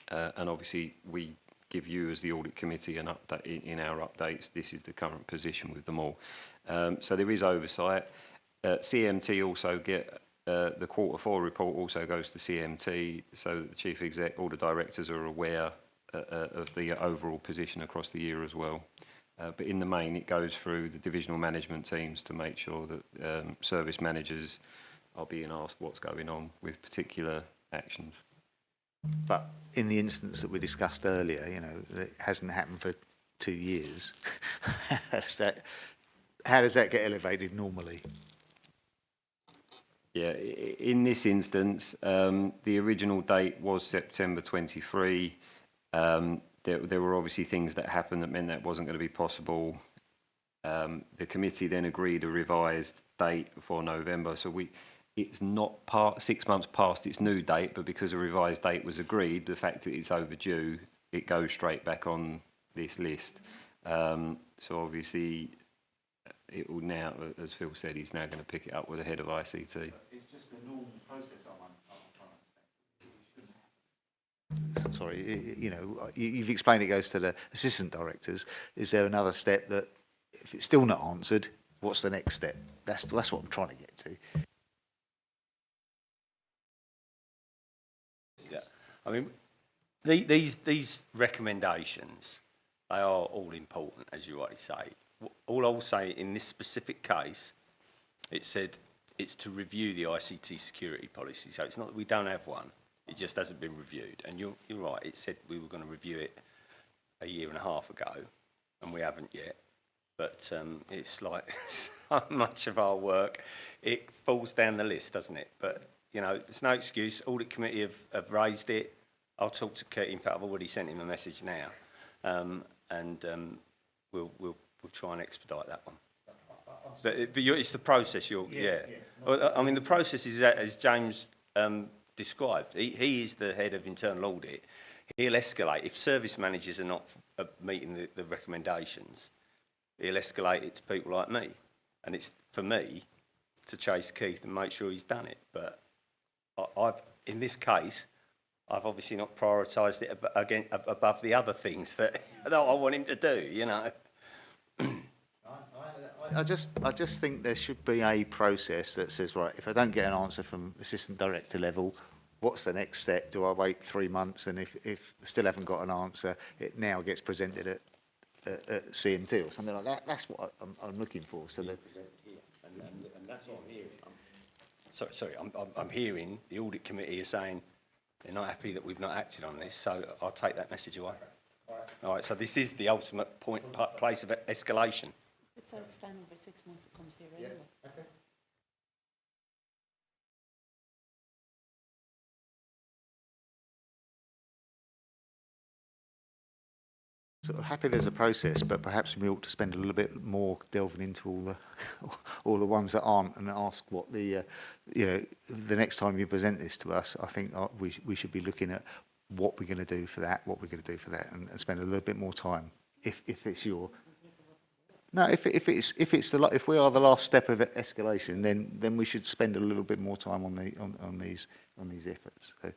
And obviously we give you as the Audit Committee an update in our updates. This is the current position with them all. So there is oversight. CMT also get the Q4 report also goes to CMT, so that the Chief Exec, all the directors are aware of the overall position across the year as well. But in the main, it goes through the divisional management teams to make sure that service managers are being asked what's going on with particular actions. But in the instance that we discussed earlier, you know, that hasn't happened for 2 years, how does that get elevated normally? Yeah, in this instance, the original date was September 23. There were obviously things that happened that meant that wasn't going to be possible. The committee then agreed a revised date for November. So it's not 6 months past its new date, but because a revised date was agreed, the fact that it's overdue, it goes straight back on this list. So obviously, it will now, as Phil said, he's now going to pick it up with the head of ICT. It's just the normal process I'm trying to understand. Sorry, you know, you've explained it goes to the assistant directors. Is there another step that, if it's still not answered, what's the next step? That's what I'm trying to get to. Yeah, I mean, these recommendations, they are all important, as you rightly say. All I'll say in this specific case, it said it's to review the ICT security policy. So it's not that we don't have one, it just hasn't been reviewed. And you're right, it said we were going to review it a year and a half ago, and we haven't yet. But it's like so much of our work, it falls down the list, doesn't it? But, you know, there's no excuse. Audit Committee have raised it. I'll talk to Kurt. In fact, I've already sent him a message now. We'll try and expedite that one. But it's the process. Yeah. Well, I mean, the process is as James described. He is the head of internal audit. He'll escalate if service managers are not meeting the recommendations. He'll escalate it to people like me, and it's for me to chase Keith and make sure he's done it. But in this case, I've obviously not prioritised it above the other things that I want him to do. You know. I just think there should be a process that says, right, if I don't get an answer from assistant director level, what's the next step? Do I wait 3 months? And if I still haven't got an answer, it now gets presented at CMT or something like that. That's what I'm looking for. So that, and that's what I'm hearing. I'm hearing the Audit Committee is saying they're not happy that we've not acted on this, so I'll take that message away. All right, so this is the ultimate place of escalation. It's outstanding for 6 months, it comes here anyway. okay. Sort of happy there's a process, but perhaps we ought to spend a little bit more delving into all the ones that aren't, and ask what the you know, the next time you present this to us, I think we should be looking at what we're going to do for that, and spend a little bit more time. If it's your no, if we are the last step of escalation, then we should spend a little bit more time on these efforts. So,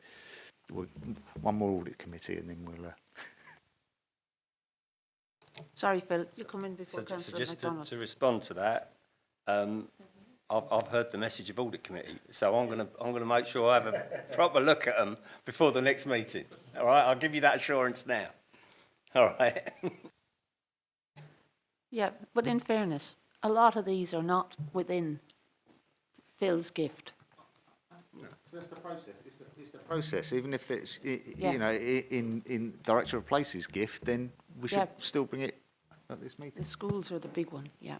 one more audit committee, and then we'll. Sorry, Phil, you come in before So Councillor just MacDonald. to respond to that, I've heard the message of Audit Committee, so I'm gonna make sure I have a proper look at them before the next meeting. All right, I'll give you that assurance now. All right. Yeah, but in fairness, a lot of these are not within Phil's gift. That's the process. It's the process. Even if it's Yeah. you know in Director of Places gift, then we should Yeah. still bring it at this meeting. The schools are the big one, yeah.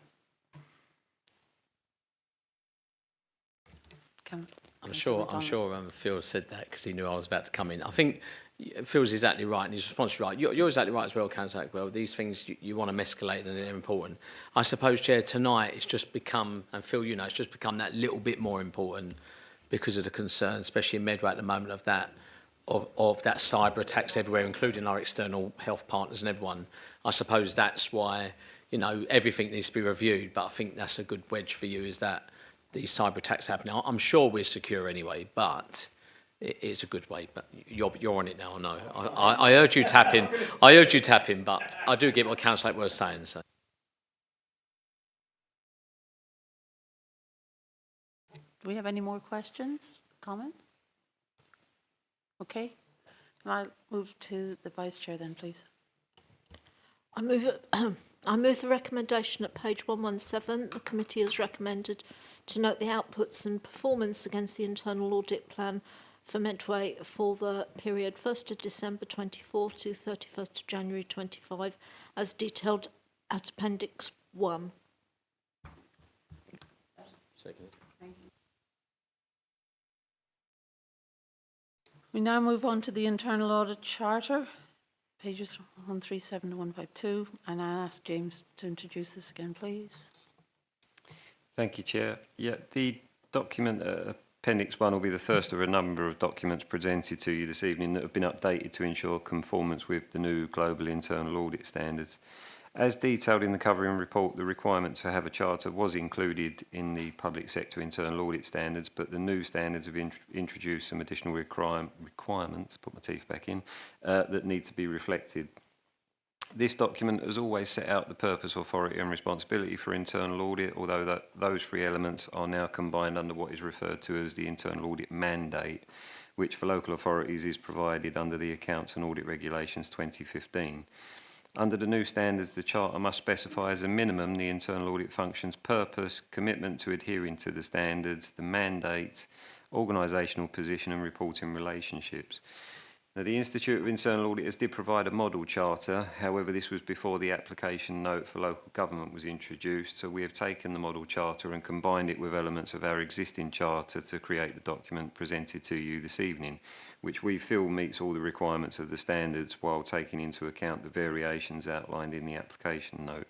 I'm sure Phil said that because he knew I was about to come in. I think Phil's exactly right, and his response is right. You're exactly right as well, Councillor Ackwell. These things you want them escalated and they're important. I suppose, Chair, tonight it's just become, and Phil, you know, it's just become that little bit more important because of the concern, especially in Medway at the moment, of that cyber attacks everywhere, including our external health partners and everyone. I suppose that's why, you know, everything needs to be reviewed, but I think that's a good wedge for you, is that these cyber attacks happening. I'm sure we're secure anyway, but it's a good way. But you're on it now, I know. I urge you tap in. But I do get what Councillor Ackwell was saying. So. Do we have any more questions, comments? Okay. And I'll move to the Vice Chair then, please. I move the recommendation at page 117. The committee has recommended to note the outputs and performance against the internal audit plan for Medway for the period 1st of December 24 to 31st of January 25, as detailed at Appendix 1. Second. We now move on to the Internal Audit Charter, pages 137 to 152, and I ask James to introduce this again, please. Thank you, Chair. Yeah, the document, Appendix 1, will be the first of a number of documents presented to you this evening that have been updated to ensure conformance with the new global internal audit standards. As detailed in the covering report, the requirement to have a charter was included in the public sector internal audit standards, but the new standards have introduced some additional requirements, put my teeth back in, that need to be reflected. This document has always set out the purpose, authority and responsibility for internal audit, although those three elements are now combined under what is referred to as the internal audit mandate, which for local authorities is provided under the Accounts and Audit Regulations 2015. Under the new standards, the Charter must specify as a minimum the internal audit function's purpose, commitment to adhering to the standards, the mandate, organisational position and reporting relationships. Now, the Institute of Internal Auditors did provide a model charter, however this was before the application note for local government was introduced, so we have taken the model charter and combined it with elements of our existing charter to create the document presented to you this evening, which we feel meets all the requirements of the standards while taking into account the variations outlined in the application note.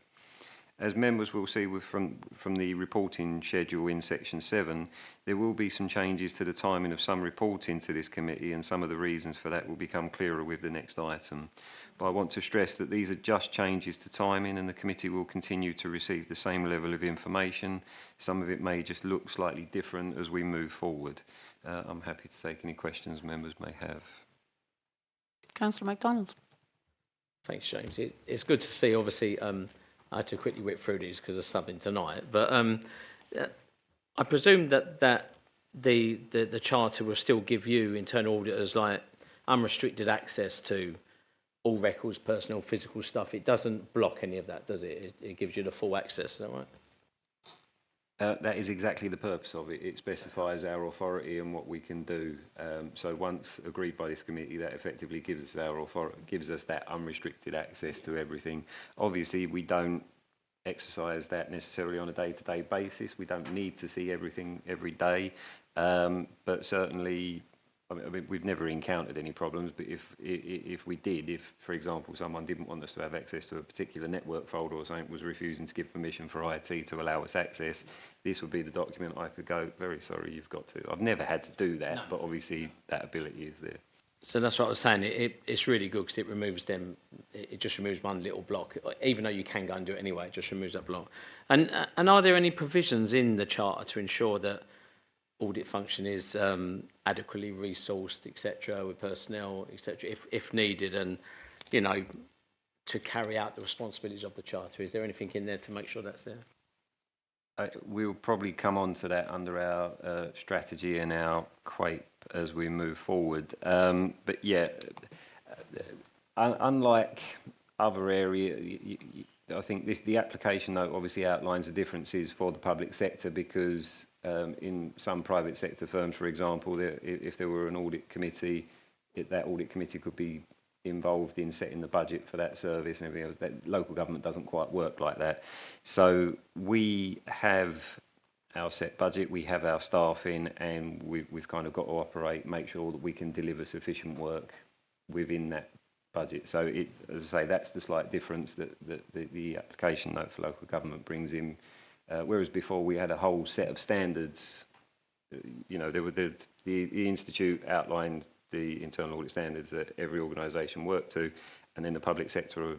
As members will see from the reporting schedule in section 7, there will be some changes to the timing of some reporting to this committee, and some of the reasons for that will become clearer with the next item. But I want to stress that these are just changes to timing, and the committee will continue to receive the same level of information. Some of it may just look slightly different as we move forward. I'm happy to take any questions members may have. Councillor MacDonald. Thanks, James. It's good to see, obviously, I had to quickly whip through these because of something tonight, but I presume that the charter will still give you internal auditors like unrestricted access to all records, personal, physical stuff. It doesn't block any of that, does it? It gives you the full access, is that right? That is exactly the purpose of it. It specifies our authority and what we can do. So once agreed by this committee, that effectively gives us our authority, gives us that unrestricted access to everything. Obviously, we don't exercise that necessarily on a day-to-day basis. We don't need to see everything every day, but certainly, I mean, we've never encountered any problems. But if we did, if for example someone didn't want us to have access to a particular network folder or something, was refusing to give permission for IT to allow us access, this would be the document I could go, very sorry, you've got to. I've never had to do that, but obviously that ability is there. So that's what I was saying. It's really good because it removes them. It just removes one little block, even though you can go and do it anyway. It just removes that block. And are there any provisions in the charter to ensure that audit function is adequately resourced, etc., with personnel, etc., if needed, and you know, to carry out the responsibilities of the charter? Is there anything in there to make sure that's there? We'll probably come on to that under our strategy and our QUAPE as we move forward. But yeah, unlike other areas, I think the application note obviously outlines the differences for the public sector, because in some private sector firms, for example, if there were an audit committee, that audit committee could be involved in setting the budget for that service and everything else. That local government doesn't quite work like that. So we have our set budget, we have our staffing, and we've kind of got to operate, make sure that we can deliver sufficient work within that budget. So as I say, that's the slight difference that the application note for local government brings in. Whereas before we had a whole set of standards, you know, there were the institute outlined the internal audit standards that every organisation worked to, and then the public sector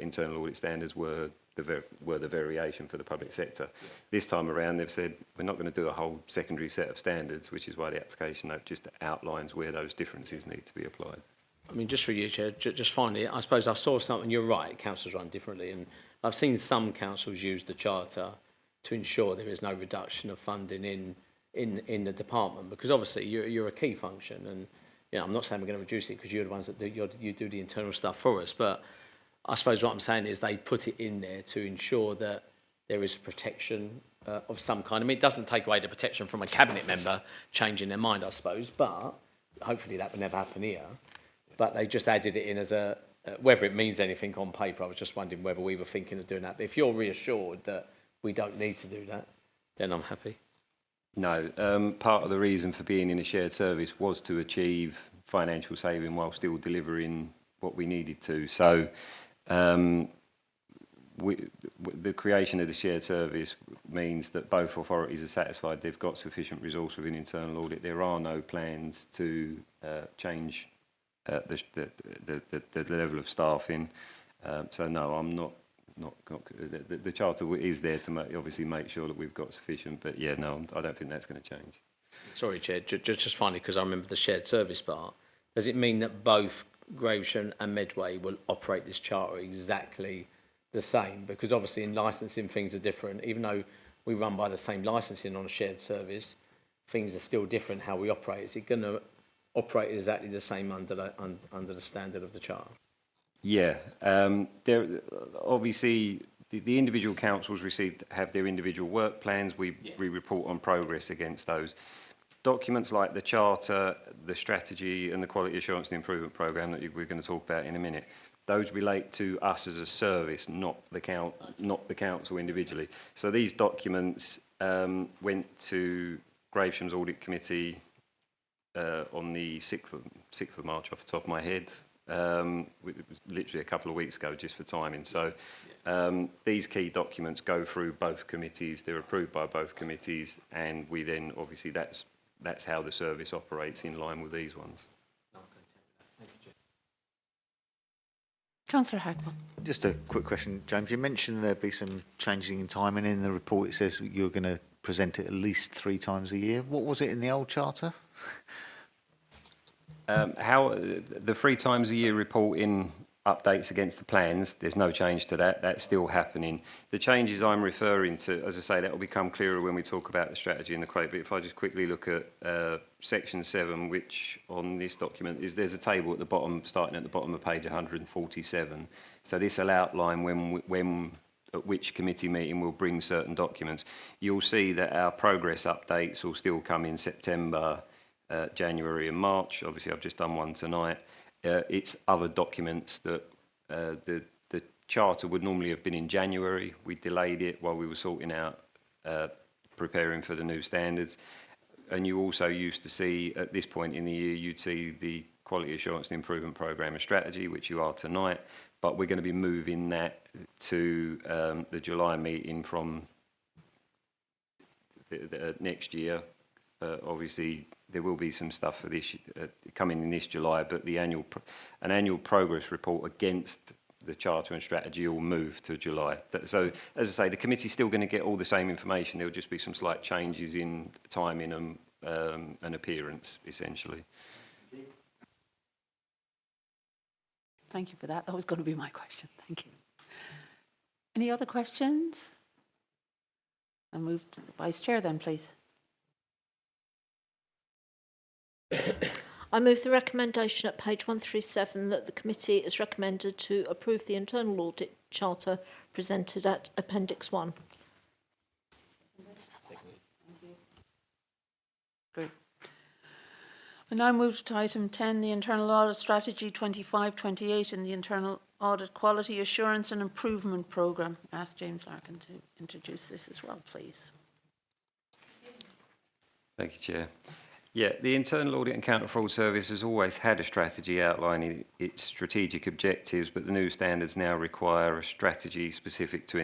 internal audit standards were the variation for the public sector. Yeah. This time around, they've said we're not going to do a whole secondary set of standards, which is why the application note just outlines where those differences need to be applied. I mean, just for you, Chair, just finally, I suppose I saw something. You're right, councils run differently, and I've seen some councils use the charter to ensure there is no reduction of funding in the department, because obviously you're a key function, and you know, I'm not saying we're going to reduce it because you're the ones that you do the internal stuff for us, but I suppose what I'm saying is they put it in there to ensure that there is a protection of some kind. I mean, it doesn't take away the protection from a cabinet member changing their mind, I suppose, but hopefully that would never happen here. But they just added it in as a, whether it means anything on paper, I was just wondering whether we were thinking of doing that. But if you're reassured that we don't need to do that, then I'm happy. No, part of the reason for being in a shared service was to achieve financial saving while still delivering what we needed to. So the creation of the shared service means that both authorities are satisfied they've got sufficient resource within internal audit. There are no plans to change the level of staffing. So no, I'm not the charter is there to obviously make sure that we've got sufficient, but yeah, no, I don't think that's going to change. Sorry, Chair, just finally, because I remember the shared service part. Does it mean that both Gravesham and Medway will operate this charter exactly the same? Because obviously in licensing things are different. Even though we run by the same licensing on a shared service, things are still different how we operate. Is it going to operate exactly the same under the standard of the charter? Yeah, there obviously the individual councils have their individual work plans. We report on progress against those. Documents like the charter, the strategy, and the quality assurance and improvement programme that we're going to talk about in a minute, those relate to us as a service, not the council individually. So these documents went to Gravesham's Audit Committee on the 6th of March, off the top of my head. Literally a couple of weeks ago, just for timing. So these key documents go through both committees, they're approved by both committees, and we then obviously that's how the service operates in line with these ones. Councillor Hagman. Just a quick question, James. You mentioned there'd be some changing in time, and in the report it says you're going to present it at least 3 times a year. What was it in the old charter? How the 3 times a year reporting updates against the plans, there's no change to that. That's still happening. The changes I'm referring to, as I say, that will become clearer when we talk about the strategy and the QUAPE. But if I just quickly look at section 7, which on this document there's a table at the bottom, starting at the bottom of page 147. So this will outline when at which committee meeting we'll bring certain documents. You'll see that our progress updates will still come in September, January and March. Obviously, I've just done one tonight. It's other documents that the charter would normally have been in January. We delayed it while we were sorting out preparing for the new standards. And you also used to see, at this point in the year, you'd see the Quality Assurance and Improvement Programme and Strategy, which you are tonight. But we're going to be moving that to the July meeting from the next year. Obviously, there will be some stuff for this coming in this July, but an annual progress report against the Charter and Strategy will move to July. So, as I say, the committee's still going to get all the same information. There will just be some slight changes in timing and appearance, essentially. Thank you for that. That was going to be my question. Thank you. Any other questions? I'll move to the Vice Chair then, please. I move the recommendation at page 137 that the committee is recommended to approve the internal audit charter presented at Appendix 1. Great. I now move to item 10, the Internal Audit Strategy 25-28 and the Internal Audit Quality Assurance and Improvement Programme. I ask James Larkin to introduce this as well, please. Thank you, Chair. Yeah, the Internal Audit and Counter Fraud Service has always had a strategy outlining its strategic objectives, but the new standards now require a strategy specific to the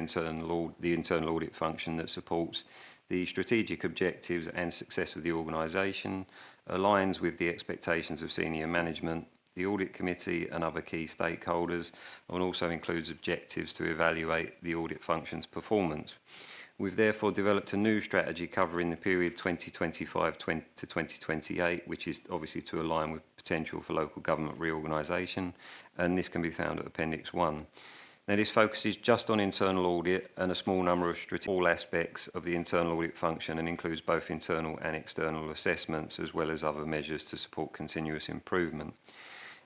internal audit function that supports the strategic objectives and success of the organisation, aligns with the expectations of senior management, the Audit Committee and other key stakeholders, and also includes objectives to evaluate the audit function's performance. We've therefore developed a new strategy covering the period 2025 to 2028, which is obviously to align with potential for local government reorganisation, and this can be found at Appendix 1. Now, this focuses just on internal audit and a small number of all aspects of the internal audit function and includes both internal and external assessments as well as other measures to support continuous improvement.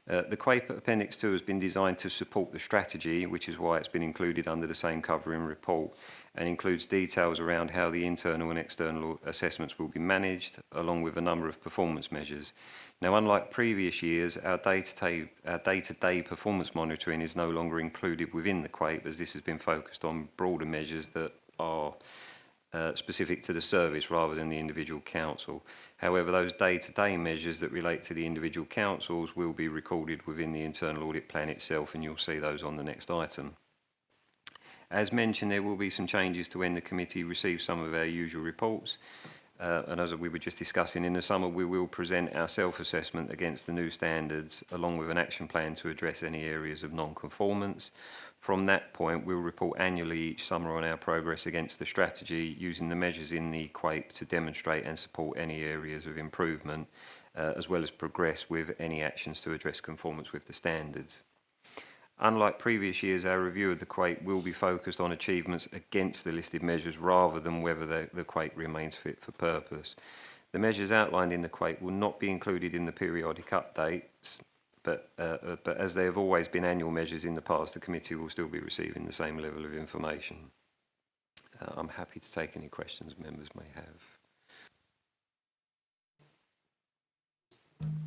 The QAPE Appendix 2 has been designed to support the strategy, which is why it's been included under the same covering report, and includes details around how the internal and external assessments will be managed, along with a number of performance measures. Now, unlike previous years, our day-to-day performance monitoring is no longer included within the QAPE, as this has been focused on broader measures that are specific to the service rather than the individual council. However, those day-to-day measures that relate to the individual councils will be recorded within the internal audit plan itself, and you'll see those on the next item. As mentioned, there will be some changes to when the committee receives some of our usual reports. And as we were just discussing, in the summer we will present our self-assessment against the new standards along with an action plan to address any areas of non-conformance. From that point, we'll report annually each summer on our progress against the strategy, using the measures in the QAPE to demonstrate and support any areas of improvement, as well as progress with any actions to address conformance with the standards. Unlike previous years, our review of the QAPE will be focused on achievements against the listed measures rather than whether the QAPE remains fit for purpose. The measures outlined in the QAPE will not be included in the periodic updates, but as they have always been annual measures in the past, the committee will still be receiving the same level of information. I'm happy to take any questions members may have.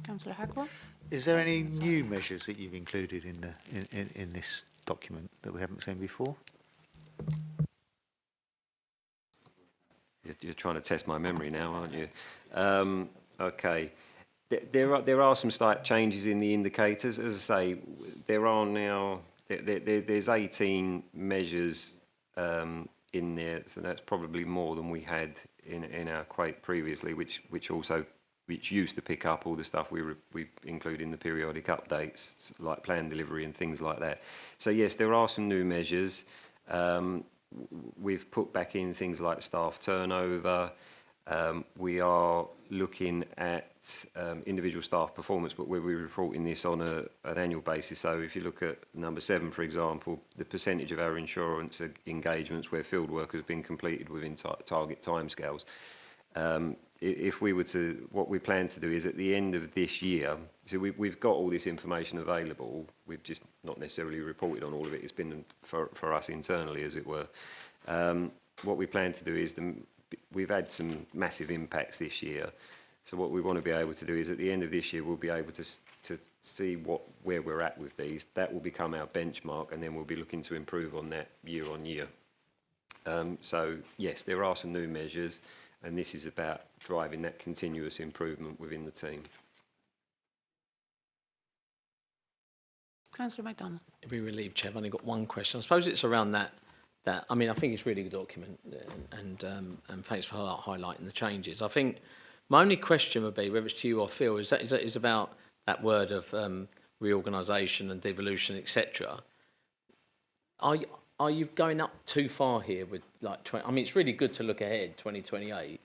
Councillor Hagwell? Is there any new measures that you've included in this document that we haven't seen before? You're trying to test my memory now, aren't you? Okay. There are some slight changes in the indicators. As I say, there are now there's 18 measures in there, so that's probably more than we had in our QAPE previously, which used to pick up all the stuff we include in the periodic updates, like plan delivery and things like that. So yes, there are some new measures. We've put back in things like staff turnover. We are looking at individual staff performance, but we're reporting this on an annual basis. So if you look at number 7, for example, the percentage of our insurance engagements where field work has been completed within target timescales. If we were to, what we plan to do is at the end of this year, so we've got all this information available, we've just not necessarily reported on all of it, it's been for us internally, as it were. What we plan to do is, we've had some massive impacts this year, so what we want to be able to do is at the end of this year, we'll be able to see where we're at with these. That will become our benchmark, and then we'll be looking to improve on that year on year. So yes, there are some new measures, and this is about driving that continuous improvement within the team. Councillor MacDonald. To be relieved, Chair, I've only got one question. I suppose it's around that. I mean, I think it's a really good document, and thanks for highlighting the changes. I think My only question would be, whether it's to you or Phil, is about that word of reorganisation and devolution, etc. Are you going up too far here with like 20? I mean, it's really good to look ahead, 2028,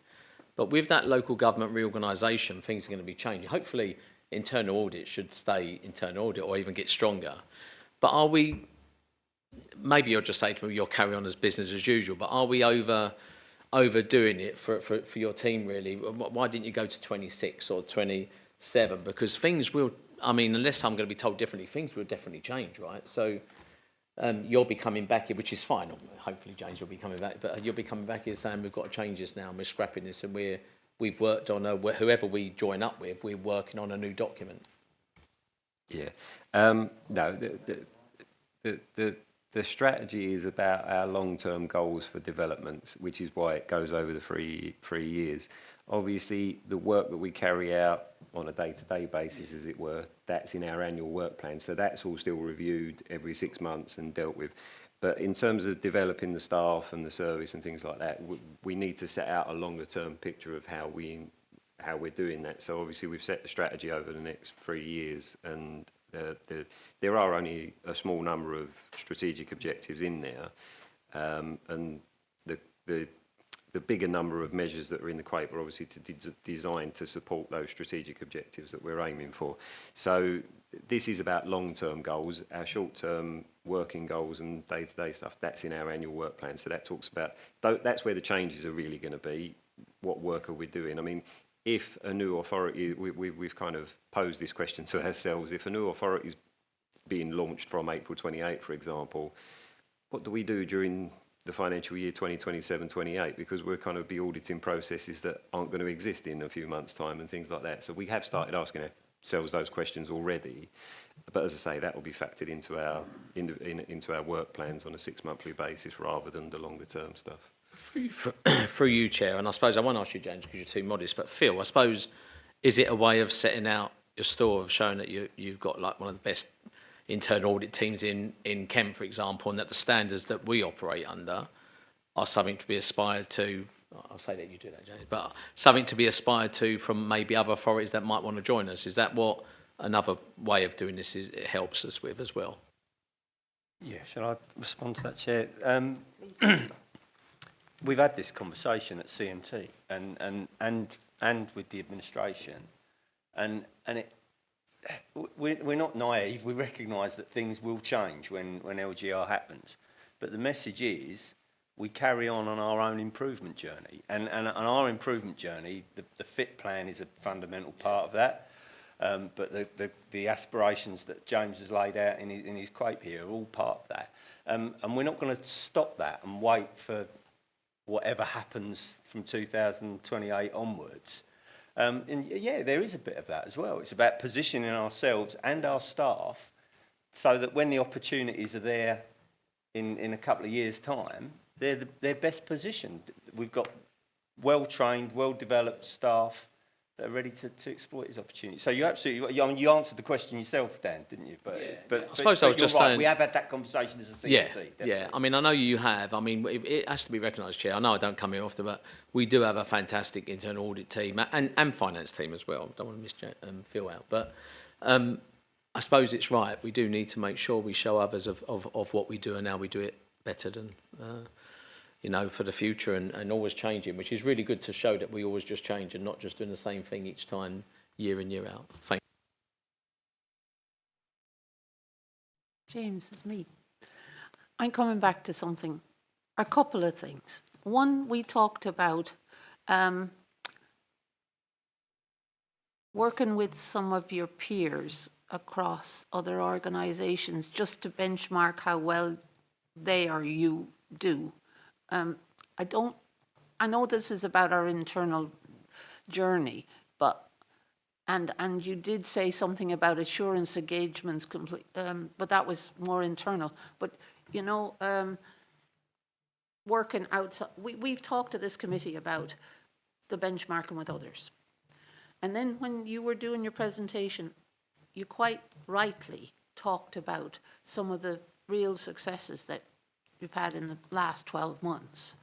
but with that local government reorganisation, things are going to be changing. Hopefully, internal audit should stay internal audit or even get stronger. But are we? Maybe you'll just say to me, you'll carry on as business as usual. But are we overdoing it for your team, really? Why didn't you go to 26 or 27? Because things will, I mean, unless I'm going to be told differently, things will definitely change, right? So you'll be coming back here, which is fine. Hopefully, James will be coming back. But you'll be coming back here saying we've got to change this now and we're scrapping this and we've worked on, whoever we join up with, we're working on a new document. Yeah. No, the strategy is about our long-term goals for development, which is why it goes over the three years. Obviously, the work that we carry out on a day-to-day basis, as it were, that's in our annual work plan. So that's all still reviewed every 6 months and dealt with. But in terms of developing the staff and the service and things like that, we need to set out a longer-term picture of how we're doing that. So obviously, we've set the strategy over the next 3 years, and there are only a small number of strategic objectives in there, and the bigger number of measures that are in the quape are obviously designed to support those strategic objectives that we're aiming for. So this is about long-term goals. Our short-term working goals and day-to-day stuff, that's in our annual work plan. So that talks about, that's where the changes are really going to be. What work are we doing? I mean, if a new authority, we've kind of posed this question to ourselves, if a new authority is being launched from April 28, for example, what do we do during the financial year 2027-28? Because we're kind of be auditing processes that aren't going to exist in a few months' time and things like that. So we have started asking ourselves those questions already. But as I say, that will be factored into our work plans on a 6-monthly basis rather than the longer-term stuff. Through you, Chair, and I suppose I won't ask you, James, because you're too modest, but Phil, I suppose, is it a way of setting out your store, of showing that you've got like one of the best internal audit teams in Kent, for example, and that the standards that we operate under are something to be aspired to? I'll say that you do that, James, but something to be aspired to from maybe other authorities that might want to join us. Is that what another way of doing this is? It helps us with as well. Yeah, shall I respond to that, Chair? We've had this conversation at CMT and with the administration, and we're not naive. We recognise that things will change when LGR happens, but the message is we carry on our own improvement journey, and our improvement journey, the FIT plan is a fundamental part of that, but the aspirations that James has laid out in his quote here are all part of that, and we're not going to stop that and wait for whatever happens from 2028 onwards. And yeah, there is a bit of that as well. It's about positioning ourselves and our staff so that when the opportunities are there in a couple of years' time, they're best positioned. We've got well-trained, well-developed staff that are ready to exploit these opportunities. So you absolutely, I mean, you answered the question yourself, Dan, didn't you? But I suppose I was just saying, we have had that conversation as a CMT. Yeah, definitely. yeah. I mean, I know you have. I mean, it has to be recognised, Chair. I know I don't come here often, but we do have a fantastic internal audit team and finance team as well. Don't want to miss Phil out. But I suppose it's right. We do need to make sure we show others of what we do and how we do it better than, for the future and always changing, which is really good to show that we always just change and not just doing the same thing each time, year in, year out. Thank you. James, it's me. I'm coming back to something, a couple of things. One, we talked about working with some of your peers across other organisations just to benchmark how well they or you do. I know this is about our internal journey, but and you did say something about assurance engagements, but that was more internal. But working outside, we've talked to this committee about the benchmarking with others, and then when you were doing your presentation, you quite rightly talked about some of the real successes that you've had in the last 12 months.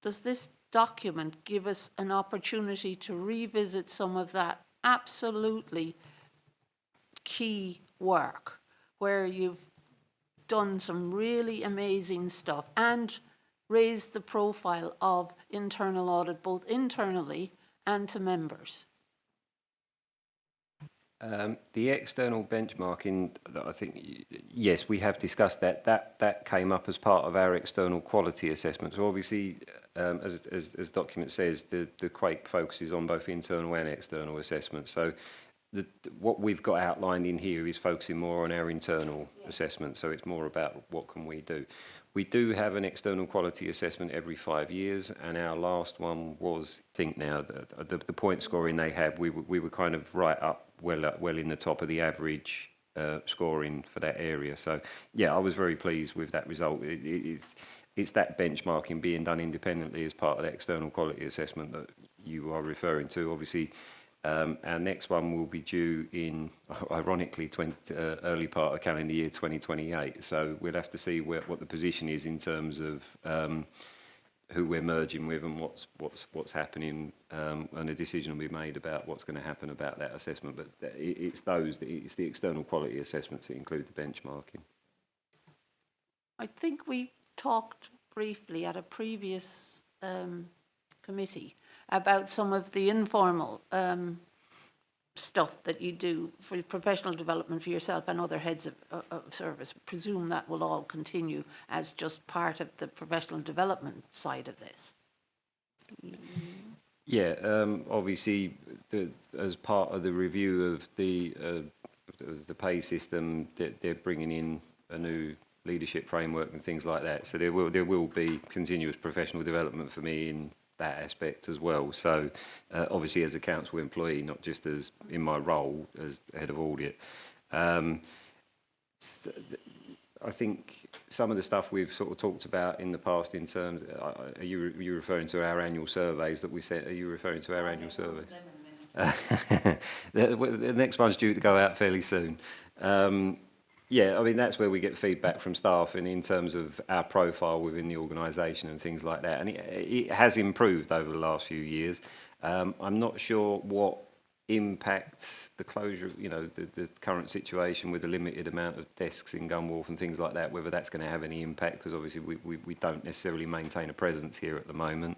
Does this document give us an opportunity to revisit some of that absolutely key work where you've done some really amazing stuff and raised the profile of internal audit, both internally and to members? The external benchmarking, I think, yes, we have discussed that. That came up as part of our external quality assessment. So obviously, as document says, the Quake focuses on both internal and external assessment. So what we've got outlined in here is focusing more on our internal assessment. So it's more about what can we do. We do have an external quality assessment every 5 years, and our last one was, I think now, the point scoring they had, we were kind of right up, well in the top of the average scoring for that area. So, yeah, I was very pleased with that result. It's that benchmarking being done independently as part of the external quality assessment that you are referring to. Obviously, our next one will be due in, ironically, early part of calendar year 2028. So we'll have to see what the position is in terms of who we're merging with and what's happening, and a decision will be made about what's going to happen about that assessment. But it's the external quality assessments that include the benchmarking. I think we talked briefly at a previous committee about some of the informal stuff that you do for professional development for yourself and other heads of service. Presume that will all continue as just part of the professional development side of this. Yeah, obviously, as part of the review of the pay system, they're bringing in a new leadership framework and things like that. So there will be continuous professional development for me in that aspect as well. So obviously as a council employee, not just as in my role as head of audit. I think some of the stuff we've sort of talked about in the past in terms, are you referring to our annual surveys that we sent? Are you referring to our annual surveys? The next one's due to go out fairly soon. Yeah, I mean, that's where we get feedback from staff and in terms of our profile within the organisation and things like that. And it has improved over the last few years. I'm not sure what impact the closure, the current situation with the limited amount of desks in Wharf and things like that, whether that's going to have any impact, because obviously we don't necessarily maintain a presence here at the moment.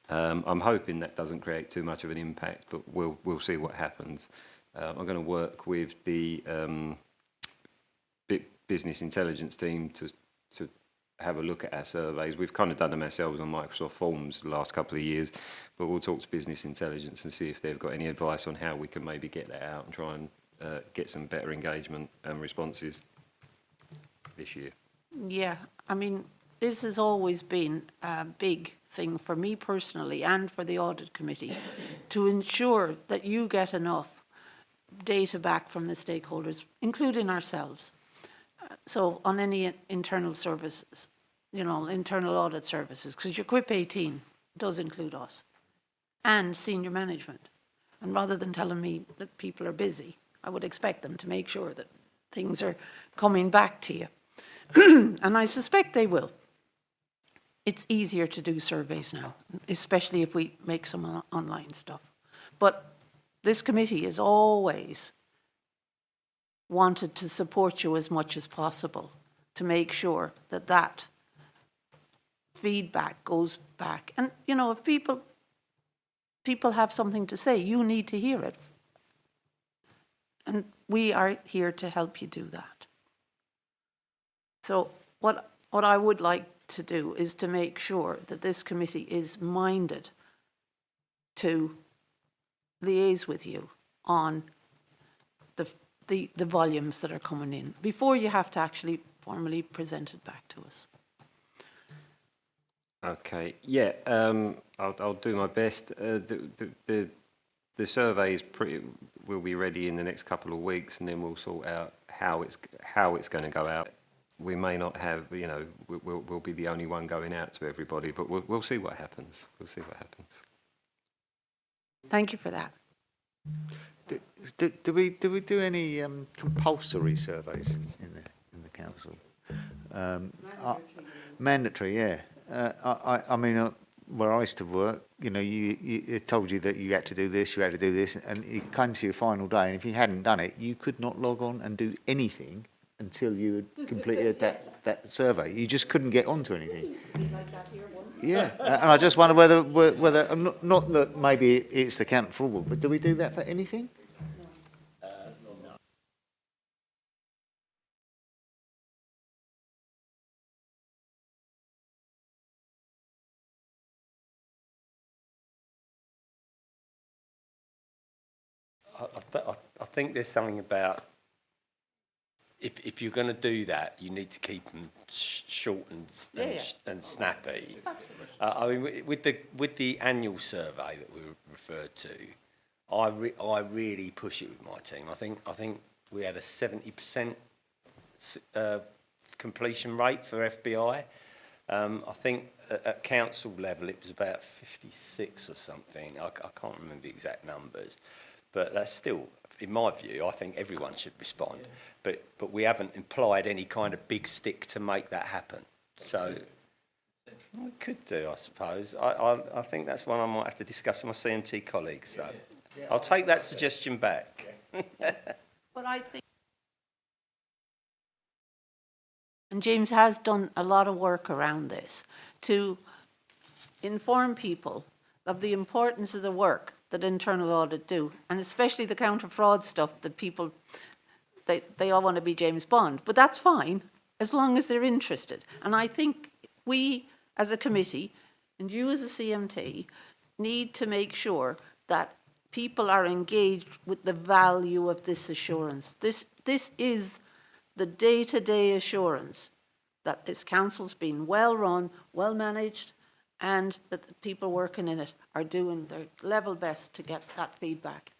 I'm hoping that doesn't create too much of an impact, but we'll see what happens. I'm going to work with the business intelligence team to have a look at our surveys. We've kind of done them ourselves on Microsoft Forms the last couple of years, but we'll talk to business intelligence and see if they've got any advice on how we can maybe get that out and try and get some better engagement and responses this year. Yeah, I mean, this has always been a big thing for me personally and for the Audit Committee to ensure that you get enough data back from the stakeholders, including ourselves. So on any internal services, internal audit services, because your QUIP 18 does include us and senior management. And rather than telling me that people are busy, I would expect them to make sure that things are coming back to you. And I suspect they will. It's easier to do surveys now, especially if we make some online stuff. But this committee has always wanted to support you as much as possible to make sure that that feedback goes back. And, if people have something to say, you need to hear it. And we are here to help you do that. So what I would like to do is to make sure that this committee is minded to liaise with you on the volumes that are coming in before you have to actually formally present it back to us. Okay, yeah, I'll do my best. The surveys will be ready in the next couple of weeks, and then we'll sort out how it's going to go out. We may not have, we'll be the only one going out to everybody, but we'll see what happens. We'll see what happens. Thank you for that. Do we do any compulsory surveys in the council? Mandatory, yeah. I mean, where I used to work, you know, it told you that you had to do this, you had to do this, and it came to your final day, and if you hadn't done it, you could not log on and do anything until you had completed that survey. You just couldn't get onto anything. Yeah, and I just wonder whether not that maybe it's the count for all, but do we do that for anything? I think there's something about if you're going to do that, you need to keep them short and snappy. I mean, with the annual survey that we referred to, I really push it with my team. I think we had a 70% completion rate for FBI. I think at council level it was about 56 or something. I can't remember the exact numbers. But that's still, in my view, I think everyone should respond. Yeah. But we haven't implied any kind of big stick to make that happen. So we could do, I suppose. I think that's one I might have to discuss with my CMT colleagues. So I'll take that suggestion back. But I think, and James has done a lot of work around this to inform people of the importance of the work that internal audit do, and especially the counter fraud stuff that people, they all want to be James Bond, but that's fine as long as they're interested. And I think we as a committee and you as a CMT need to make sure that people are engaged with the value of this assurance. This is the day-to-day assurance that this council's been well run, well managed, and that the people working in it are doing their level best to get that feedback.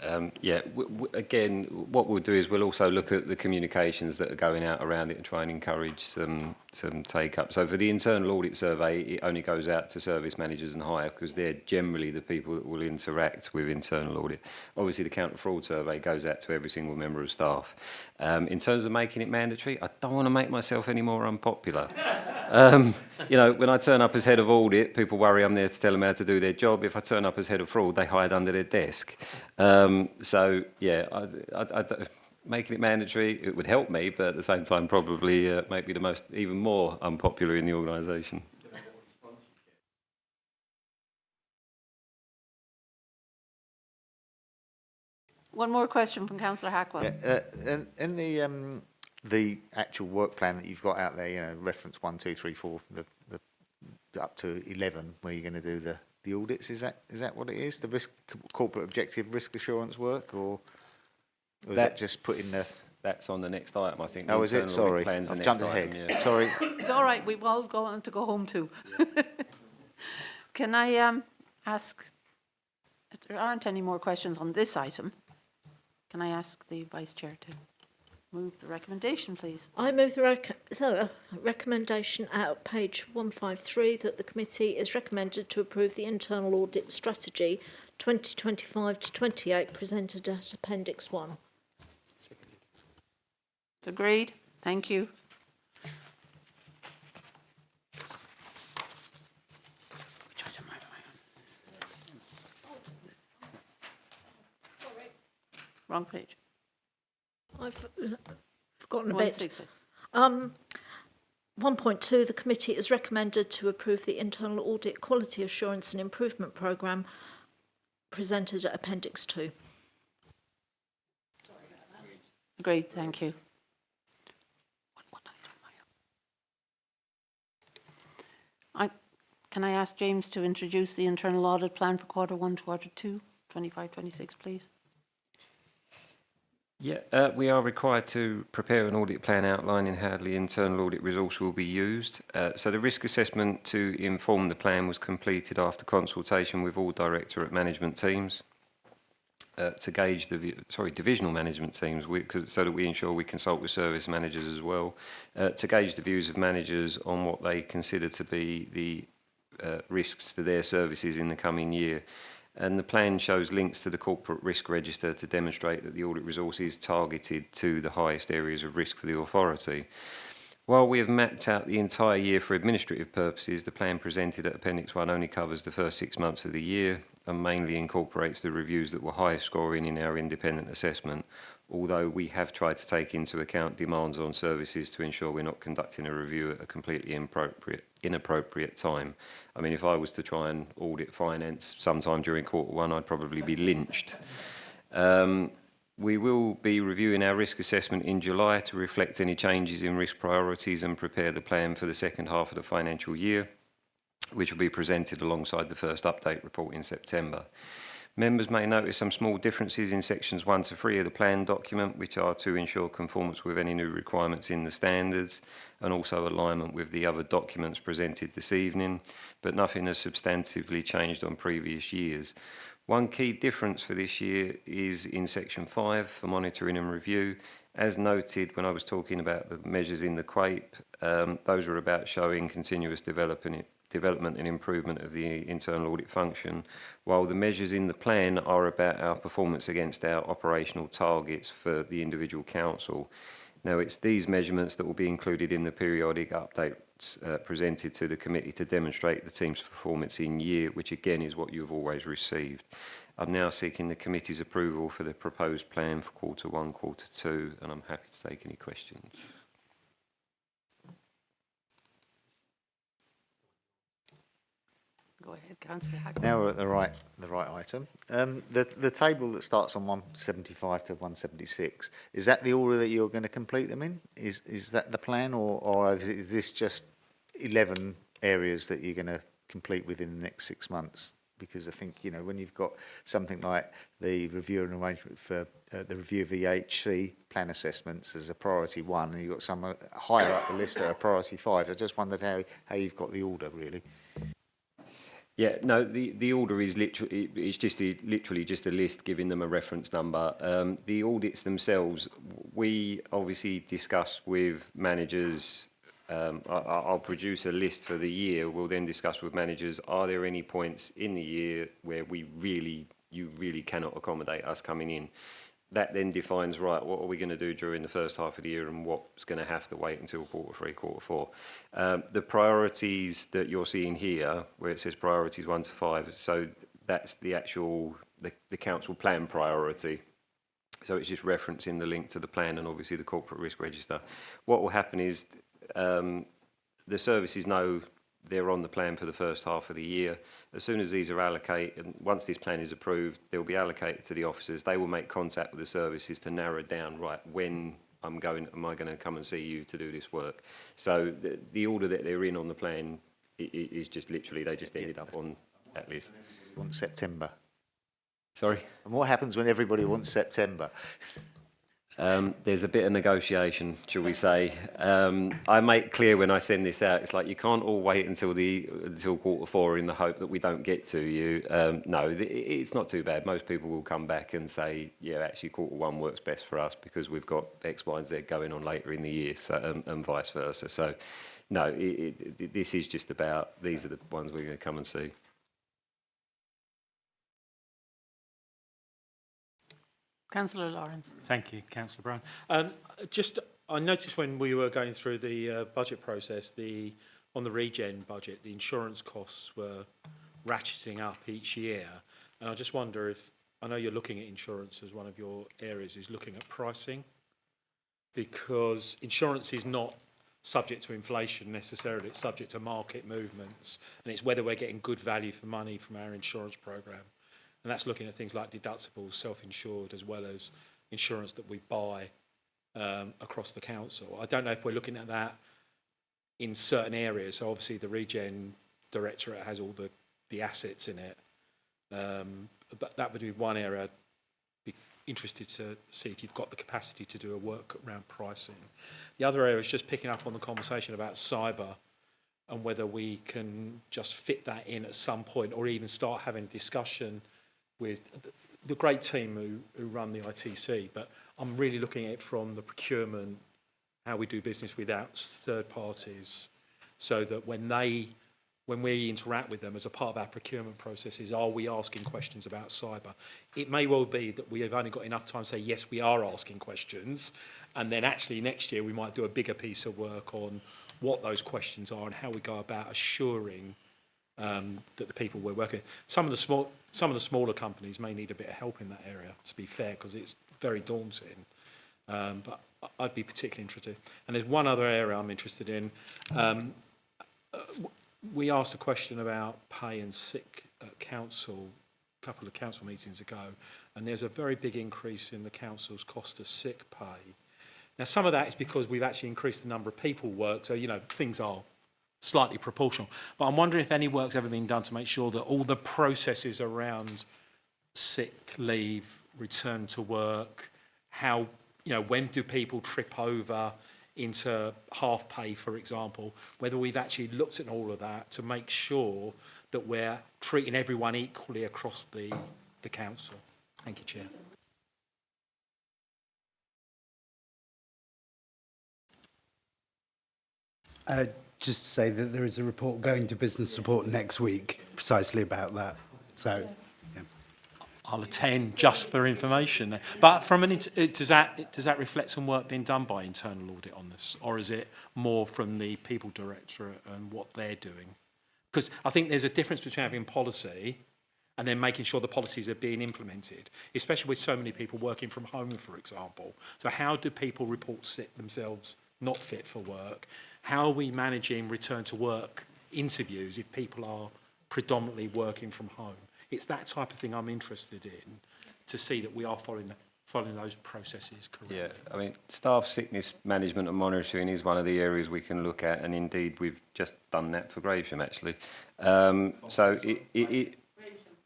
Again, what we'll do is we'll also look at the communications that are going out around it and try and encourage some take-up. So for the internal audit survey, it only goes out to service managers and higher because they're generally the people that will interact with internal audit. Obviously, the counter fraud survey goes out to every single member of staff. In terms of making it mandatory, I don't want to make myself any more unpopular. You know, when I turn up as head of audit, people worry I'm there to tell them how to do their job. If I turn up as head of fraud, they hide under their desk. So, yeah, making it mandatory, it would help me, but at the same time probably make me even more unpopular in the organisation. One more question from Councillor Hackwell. Yeah, in the actual work plan that you've got out there, you know, reference 1, 2, 3, 4, the up to 11, where you're going to do the audits, is that what it is? The corporate objective risk assurance work, or is that just put in the? That's on the next item, I think. Oh, is it? Sorry, I've jumped ahead. Yeah. Sorry. It's all right. We've all got to go home too. Can I ask? If there aren't any more questions on this item, can I ask the Vice Chair to move the recommendation, please? I move the recommendation at page 153 that the committee is recommended to approve the internal audit strategy 2025 to 28 presented at Appendix 1. Agreed. Thank you. Wrong page. I've forgotten a bit. 166. 1.2, the committee is recommended to approve the internal audit quality assurance and improvement programme presented at Appendix 2. Agreed. Thank you. Can I ask James to introduce the internal audit plan for Q1 to Q2, 25-26, please? Yeah, we are required to prepare an audit plan outlining how the internal audit resource will be used. So the risk assessment to inform the plan was completed after consultation with all directorate management teams to gauge divisional management teams, so that we ensure we consult with service managers as well, to gauge the views of managers on what they consider to be the risks to their services in the coming year. And the plan shows links to the corporate risk register to demonstrate that the audit resource is targeted to the highest areas of risk for the authority. While we have mapped out the entire year for administrative purposes, the plan presented at Appendix 1 only covers the first 6 months of the year and mainly incorporates the reviews that were highest scoring in our independent assessment, although we have tried to take into account demands on services to ensure we're not conducting a review at a completely inappropriate time. I mean, if I was to try and audit finance sometime during Q1, I'd probably be lynched. We will be reviewing our risk assessment in July to reflect any changes in risk priorities and prepare the plan for the second half of the financial year, which will be presented alongside the first update report in September. Members may notice some small differences in sections 1 to 3 of the plan document, which are to ensure conformance with any new requirements in the standards and also alignment with the other documents presented this evening, but nothing has substantively changed on previous years. One key difference for this year is in section 5 for monitoring and review. As noted when I was talking about the measures in the QAPE, those are about showing continuous development and improvement of the internal audit function, while the measures in the plan are about our performance against our operational targets for the individual council. Now, it's these measurements that will be included in the periodic updates presented to the committee to demonstrate the team's performance in year, which again is what you've always received. I'm now seeking the committee's approval for the proposed plan for Q1, Q2, and I'm happy to take any questions. Go ahead, Councillor Hackett. Now we're at the right item. The table that starts on 175 to 176, is that the order that you're going to complete them in? Is that the plan, or is this just 11 areas that you're going to complete within the next 6 months? Because I think, you know, when you've got something like the review and arrangement for the review of EHC plan assessments as a priority 1, and you've got some higher up the list that are priority 5, I just wondered how you've got the order, really. Yeah, no, the order is literally, it's just literally just a list giving them a reference number. The audits themselves, we obviously discuss with managers. I'll produce a list for the year. We'll then discuss with managers, are there any points in the year where you really cannot accommodate us coming in? That then defines, right, what are we going to do during the first half of the year and what's going to have to wait until Q3, Q4. The priorities that you're seeing here, where it says priorities 1 to 5, so that's the actual, the council plan priority. So it's just referencing the link to the plan and obviously the corporate risk register. What will happen is the services know they're on the plan for the first half of the year. As soon as these are allocated, once this plan is approved, they'll be allocated to the officers. They will make contact with the services to narrow down, right, when am I going to come and see you to do this work? So the order that they're in on the plan is just literally, they just ended up on that list. Want September. Sorry? And what happens when everybody wants September? There's a bit of negotiation, shall we say. I make clear when I send this out, it's like you can't all wait until Q4 in the hope that we don't get to you. No, it's not too bad. Most people will come back and say, yeah, actually Q1 works best for us because we've got X, Y, and Z going on later in the year, so, and vice versa. So, no, this is just about, these are the ones we're going to come and see. Councillor Lawrence. Thank you, Councillor Brown. I noticed when we were going through the budget process, on the regen budget, the insurance costs were ratcheting up each year. And I just wonder if, I know you're looking at insurance as one of your areas, is looking at pricing, because insurance is not subject to inflation necessarily, it's subject to market movements, and it's whether we're getting good value for money from our insurance programme. And that's looking at things like deductibles, self-insured, as well as insurance that we buy across the council. I don't know if we're looking at that in certain areas. So obviously the Regen Directorate has all the assets in it. But that would be one area I'd be interested to see if you've got the capacity to do a work around pricing. The other area is just picking up on the conversation about cyber and whether we can just fit that in at some point or even start having a discussion with the great team who run the ITC, but I'm really looking at it from the procurement, how we do business without third parties, so that when they when we interact with them as a part of our procurement processes, are we asking questions about cyber? It may well be that we have only got enough time to say, yes, we are asking questions, and then actually next year we might do a bigger piece of work on what those questions are and how we go about assuring that the people we're working with. Some of the smaller companies may need a bit of help in that area, to be fair, because it's very daunting. But I'd be particularly interested. And there's one other area I'm interested in. We asked a question about pay and sick at council a couple of council meetings ago, and there's a very big increase in the council's cost of sick pay. Now, some of that is because we've actually increased the number of people work, so, you know, things are slightly proportional. But I'm wondering if any work's ever been done to make sure that all the processes around sick leave, return to work, how, you know, when do people trip over into half pay, for example, whether we've actually looked at all of that to make sure that we're treating everyone equally across the council. Thank you, Chair. Just to say that there is a report going to business support next week precisely about that. So, yeah. I'll attend just for information. But from does that reflect some work being done by internal audit on this, or is it more from the people directorate and what they're doing? Because I think there's a difference between having policy and then making sure the policies are being implemented, especially with so many people working from home, for example. So how do people report sick themselves, not fit for work? How are we managing return to work interviews if people are predominantly working from home? It's that type of thing I'm interested in, to see that we are following those processes correctly. Yeah, I mean, staff sickness management and monitoring is one of the areas we can look at, and indeed we've just done that for Gravesham, actually. So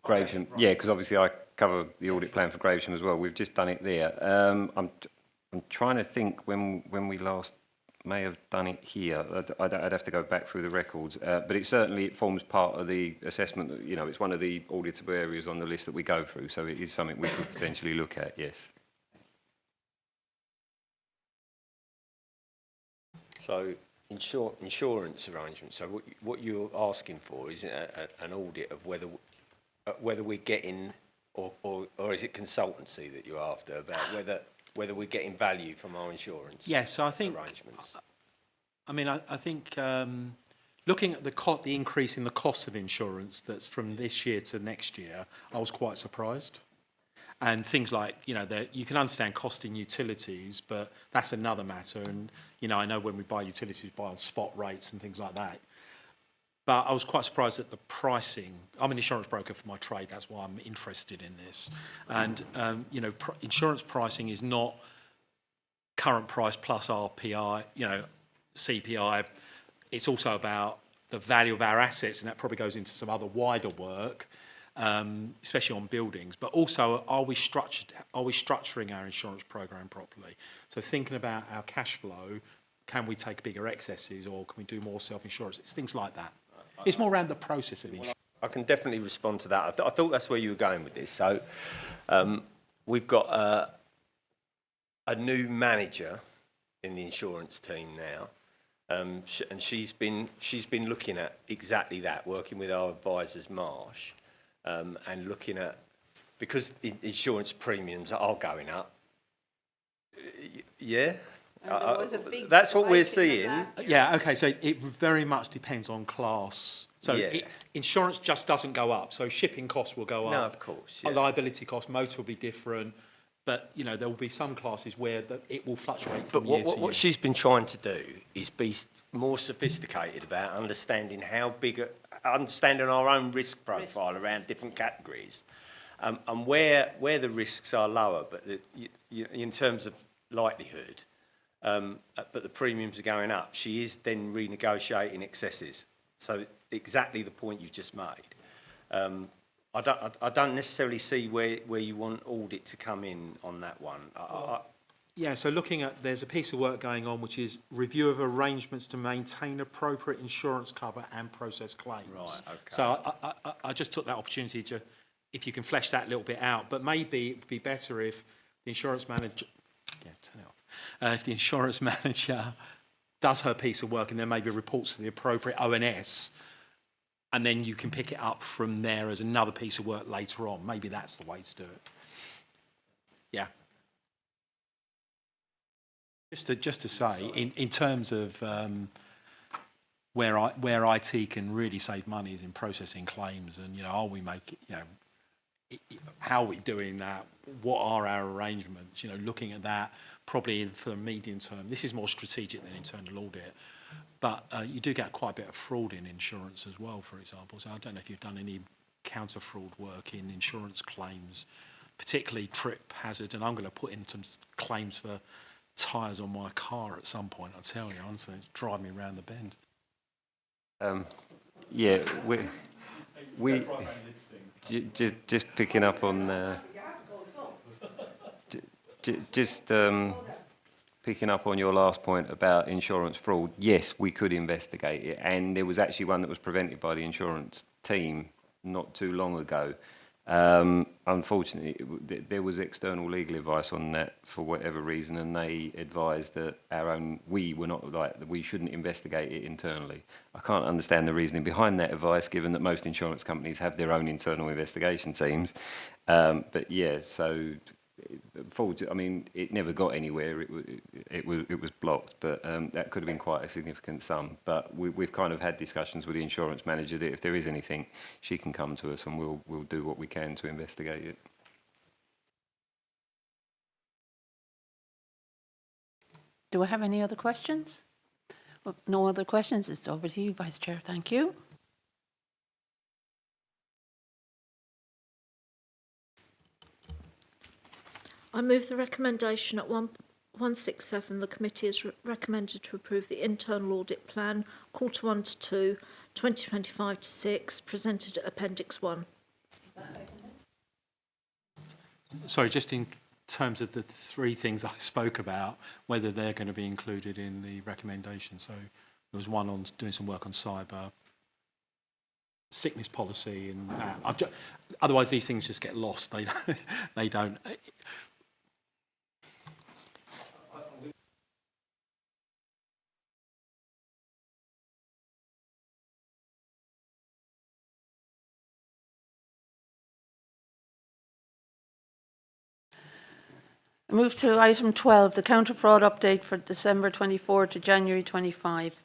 Gravesham, yeah, because obviously I cover the audit plan for Gravesham as well. We've just done it there. I'm trying to think when we last may have done it here. I'd have to go back through the records, but it forms part of the assessment. You know, it's one of the auditable areas on the list that we go through, so it is something we could potentially look at, yes. So insurance arrangements. So what you're asking for is an audit of whether we're getting, or is it consultancy that you're after, about whether we're getting value from our insurance Yes, I think arrangements? I mean, I think looking at the increase in the cost of insurance that's from this year to next year, I was quite surprised. And things like, you know, you can understand costing utilities, but that's another matter. And, you know, I know when we buy utilities, we buy on spot rates and things like that. But I was quite surprised at the pricing. I'm an insurance broker for my trade. That's why I'm interested in this. And, you know, insurance pricing is not current price plus RPI, you know, CPI. It's also about the value of our assets, and that probably goes into some other wider work, especially on buildings. But also, are we structuring our insurance program properly? So thinking about our cash flow, can we take bigger excesses, or can we do more self-insurance? It's things like that. It's more around the process of insurance. I can definitely respond to that. I thought that's where you were going with this. So we've got a new manager in the insurance team now, and she's been looking at exactly that, working with our advisors, Marsh, and looking at, because insurance premiums are going up. Yeah. That's what we're seeing. Yeah, okay, so it very much depends on class. So Yeah. Insurance just doesn't go up. So shipping costs will go up. No, of course. Yeah. Liability costs, motor will be different. But, you know, there will be some classes where it will fluctuate from But year to year. what she's been trying to do is be more sophisticated about understanding understanding our own risk profile around different categories, and where the risks are lower, but in terms of likelihood, but the premiums are going up. She is then renegotiating excesses. So exactly the point you just made. I don't necessarily see where you want audit to come in on that one. Yeah, so there's a piece of work going on which is review of arrangements to maintain appropriate insurance cover and process claims. Right, okay. So I just took that opportunity to, if you can flesh that a little bit out, but maybe it would be better if the insurance manager, if the insurance manager does her piece of work and then maybe reports to the appropriate ONS, and then you can pick it up from there as another piece of work later on. Maybe that's the way to do it. Yeah. Just to say, in terms of where IT can really save money is in processing claims, and are we making, how are we doing that? What are our arrangements? Looking at that probably for the medium term. This is more strategic than internal audit, but you do get quite a bit of fraud in insurance as well, for example. So I don't know if you've done any counter fraud work in insurance claims, particularly trip hazard. And I'm going to put in some claims for tyres on my car at some point. I tell you, honestly, it's driving me around the bend. Yeah, we just picking up on picking up on your last point about insurance fraud. Yes, we could investigate it, and there was actually one that was prevented by the insurance team not too long ago. Unfortunately, there was external legal advice on that for whatever reason, and they advised that we shouldn't investigate it internally. I can't understand the reasoning behind that advice, given that most insurance companies have their own internal investigation teams. But yeah, so I mean, it never got anywhere. It was blocked, but that could have been quite a significant sum. But we've kind of had discussions with the insurance manager that if there is anything, she can come to us and we'll do what we can to investigate it. Do I have any other questions? Well, no other questions. It's over to you, Vice Chair. Thank you. I move the recommendation at 167. The committee is recommended to approve the internal audit plan, quarter 1 to 2, 2025 to 6, presented at Appendix 1. Sorry, just in terms of the three things I spoke about, whether they're going to be included in the recommendation. So there was one on doing some work on cyber, sickness policy, and that. Otherwise, these things just get lost. They don't. Move to item 12, the counter fraud update for December 24 to January 25.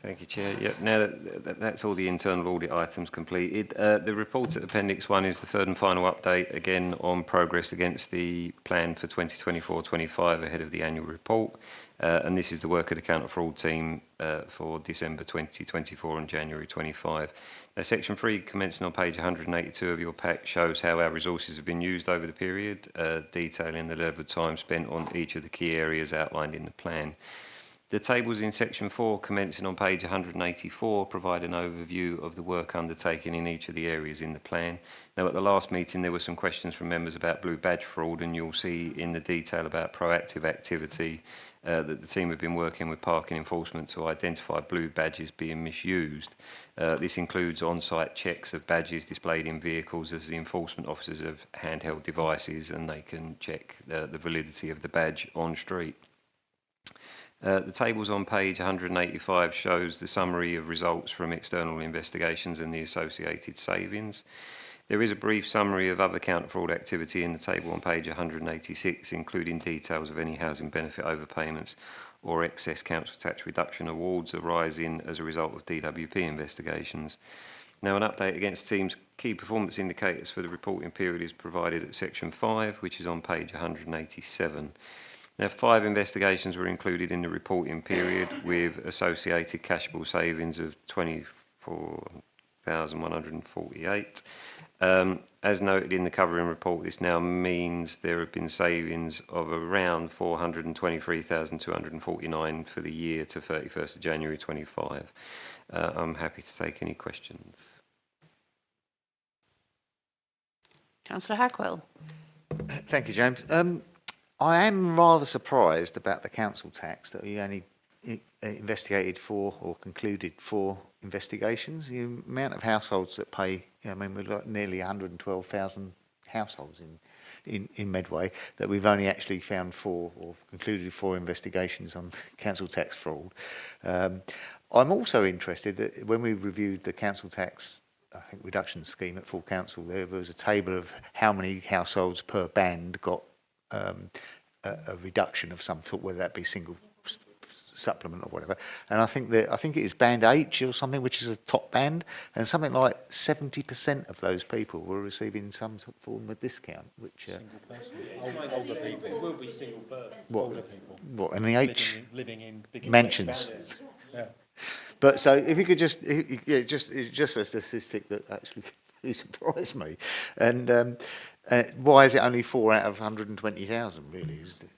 Thank you, Chair. Yep, now that's all the internal audit items completed. The report at Appendix 1 is the third and final update, again, on progress against the plan for 2024-25 ahead of the annual report. And this is the work of the counter fraud team for December 2024 and January 25. Now, Section 3, commencing on page 182 of your pack, shows how our resources have been used over the period, detailing the level of time spent on each of the key areas outlined in the plan. The tables in Section 4, commencing on page 184, provide an overview of the work undertaken in each of the areas in the plan. Now, at the last meeting, there were some questions from members about blue badge fraud, and you'll see in the detail about proactive activity that the team have been working with parking enforcement to identify blue badges being misused. This includes on-site checks of badges displayed in vehicles, as the enforcement officers have handheld devices and they can check the validity of the badge on street. The tables on page 185 shows the summary of results from external investigations and the associated savings. There is a brief summary of other counter fraud activity in the table on page 186, including details of any housing benefit overpayments or excess council tax reduction awards arising as a result of DWP investigations. Now, an update against the team's key performance indicators for the reporting period is provided at Section 5, which is on page 187. Now, 5 investigations were included in the reporting period with associated cashable savings of 24,148. As noted in the covering report, this now means there have been savings of around 423,249 for the year to 31st of January 25. I'm happy to take any questions. Councillor Hackwell. Thank you, James. I am rather surprised about the council tax that we only investigated 4 or concluded 4 investigations. The amount of households that pay, I mean, we've got nearly 112,000 households in in Medway, that we've only actually found 4 or concluded 4 investigations on council tax fraud. I'm also interested that when we reviewed the council tax, I think, reduction scheme at full council, there was a table of how many households per band got a reduction of some sort, whether that be single supplement or whatever. And I think it is band H or something, which is a top band, and something like 70% of those people were receiving some sort of form of discount, which Older people. It will be single person. Older people. what and the H Living in big mentions. Yeah. But so if you could just, it's just a statistic that actually really surprised me. And why is it only 4 out of 120,000? Really, is it?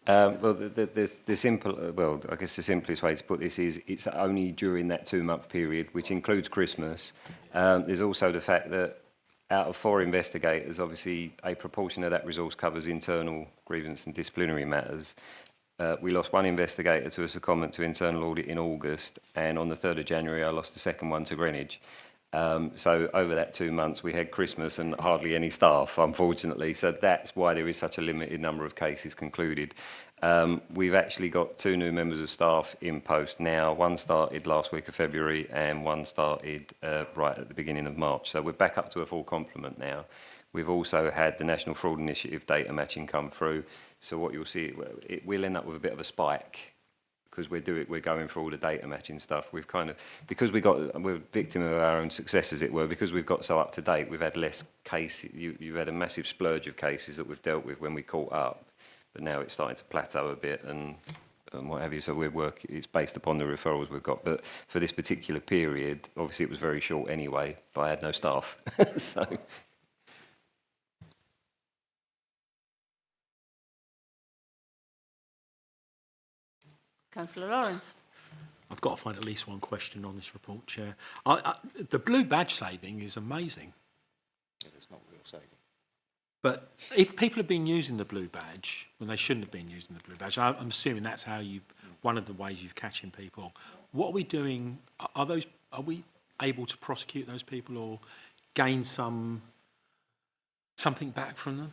Well, the simple, well, I guess the simplest way to put this is it's only during that 2-month period, which includes Christmas. There's also the fact that out of 4 investigators, obviously a proportion of that resource covers internal grievance and disciplinary matters. We lost 1 investigator to a secondment to internal audit in August, and on the 3rd of January I lost the second one to Greenwich. So over that 2 months we had Christmas and hardly any staff, unfortunately, so that's why there is such a limited number of cases concluded. We've actually got 2 new members of staff in post now. 1 started last week of February and 1 started right at the beginning of March, so we're back up to a full complement now. We've also had the National Fraud Initiative data matching come through, so what you'll see, we'll end up with a bit of a spike because we're going through all the data matching stuff. We've kind of, because we're victim of our own success, as it were, because we've got so up to date, we've had less cases. You've had a massive splurge of cases that we've dealt with when we caught up, but now it's starting to plateau a bit and what have you. So it's based upon the referrals we've got. But for this particular period, obviously it was very short anyway, but I had no staff. So. Councillor Lawrence. I've got to find at least one question on this report, Chair. The blue badge saving is amazing. It's not real saving. But if people have been using the blue badge when they shouldn't have been using the blue badge, I'm assuming that's how one of the ways you're catching people. What are we doing? Are we able to prosecute those people or gain something back from them?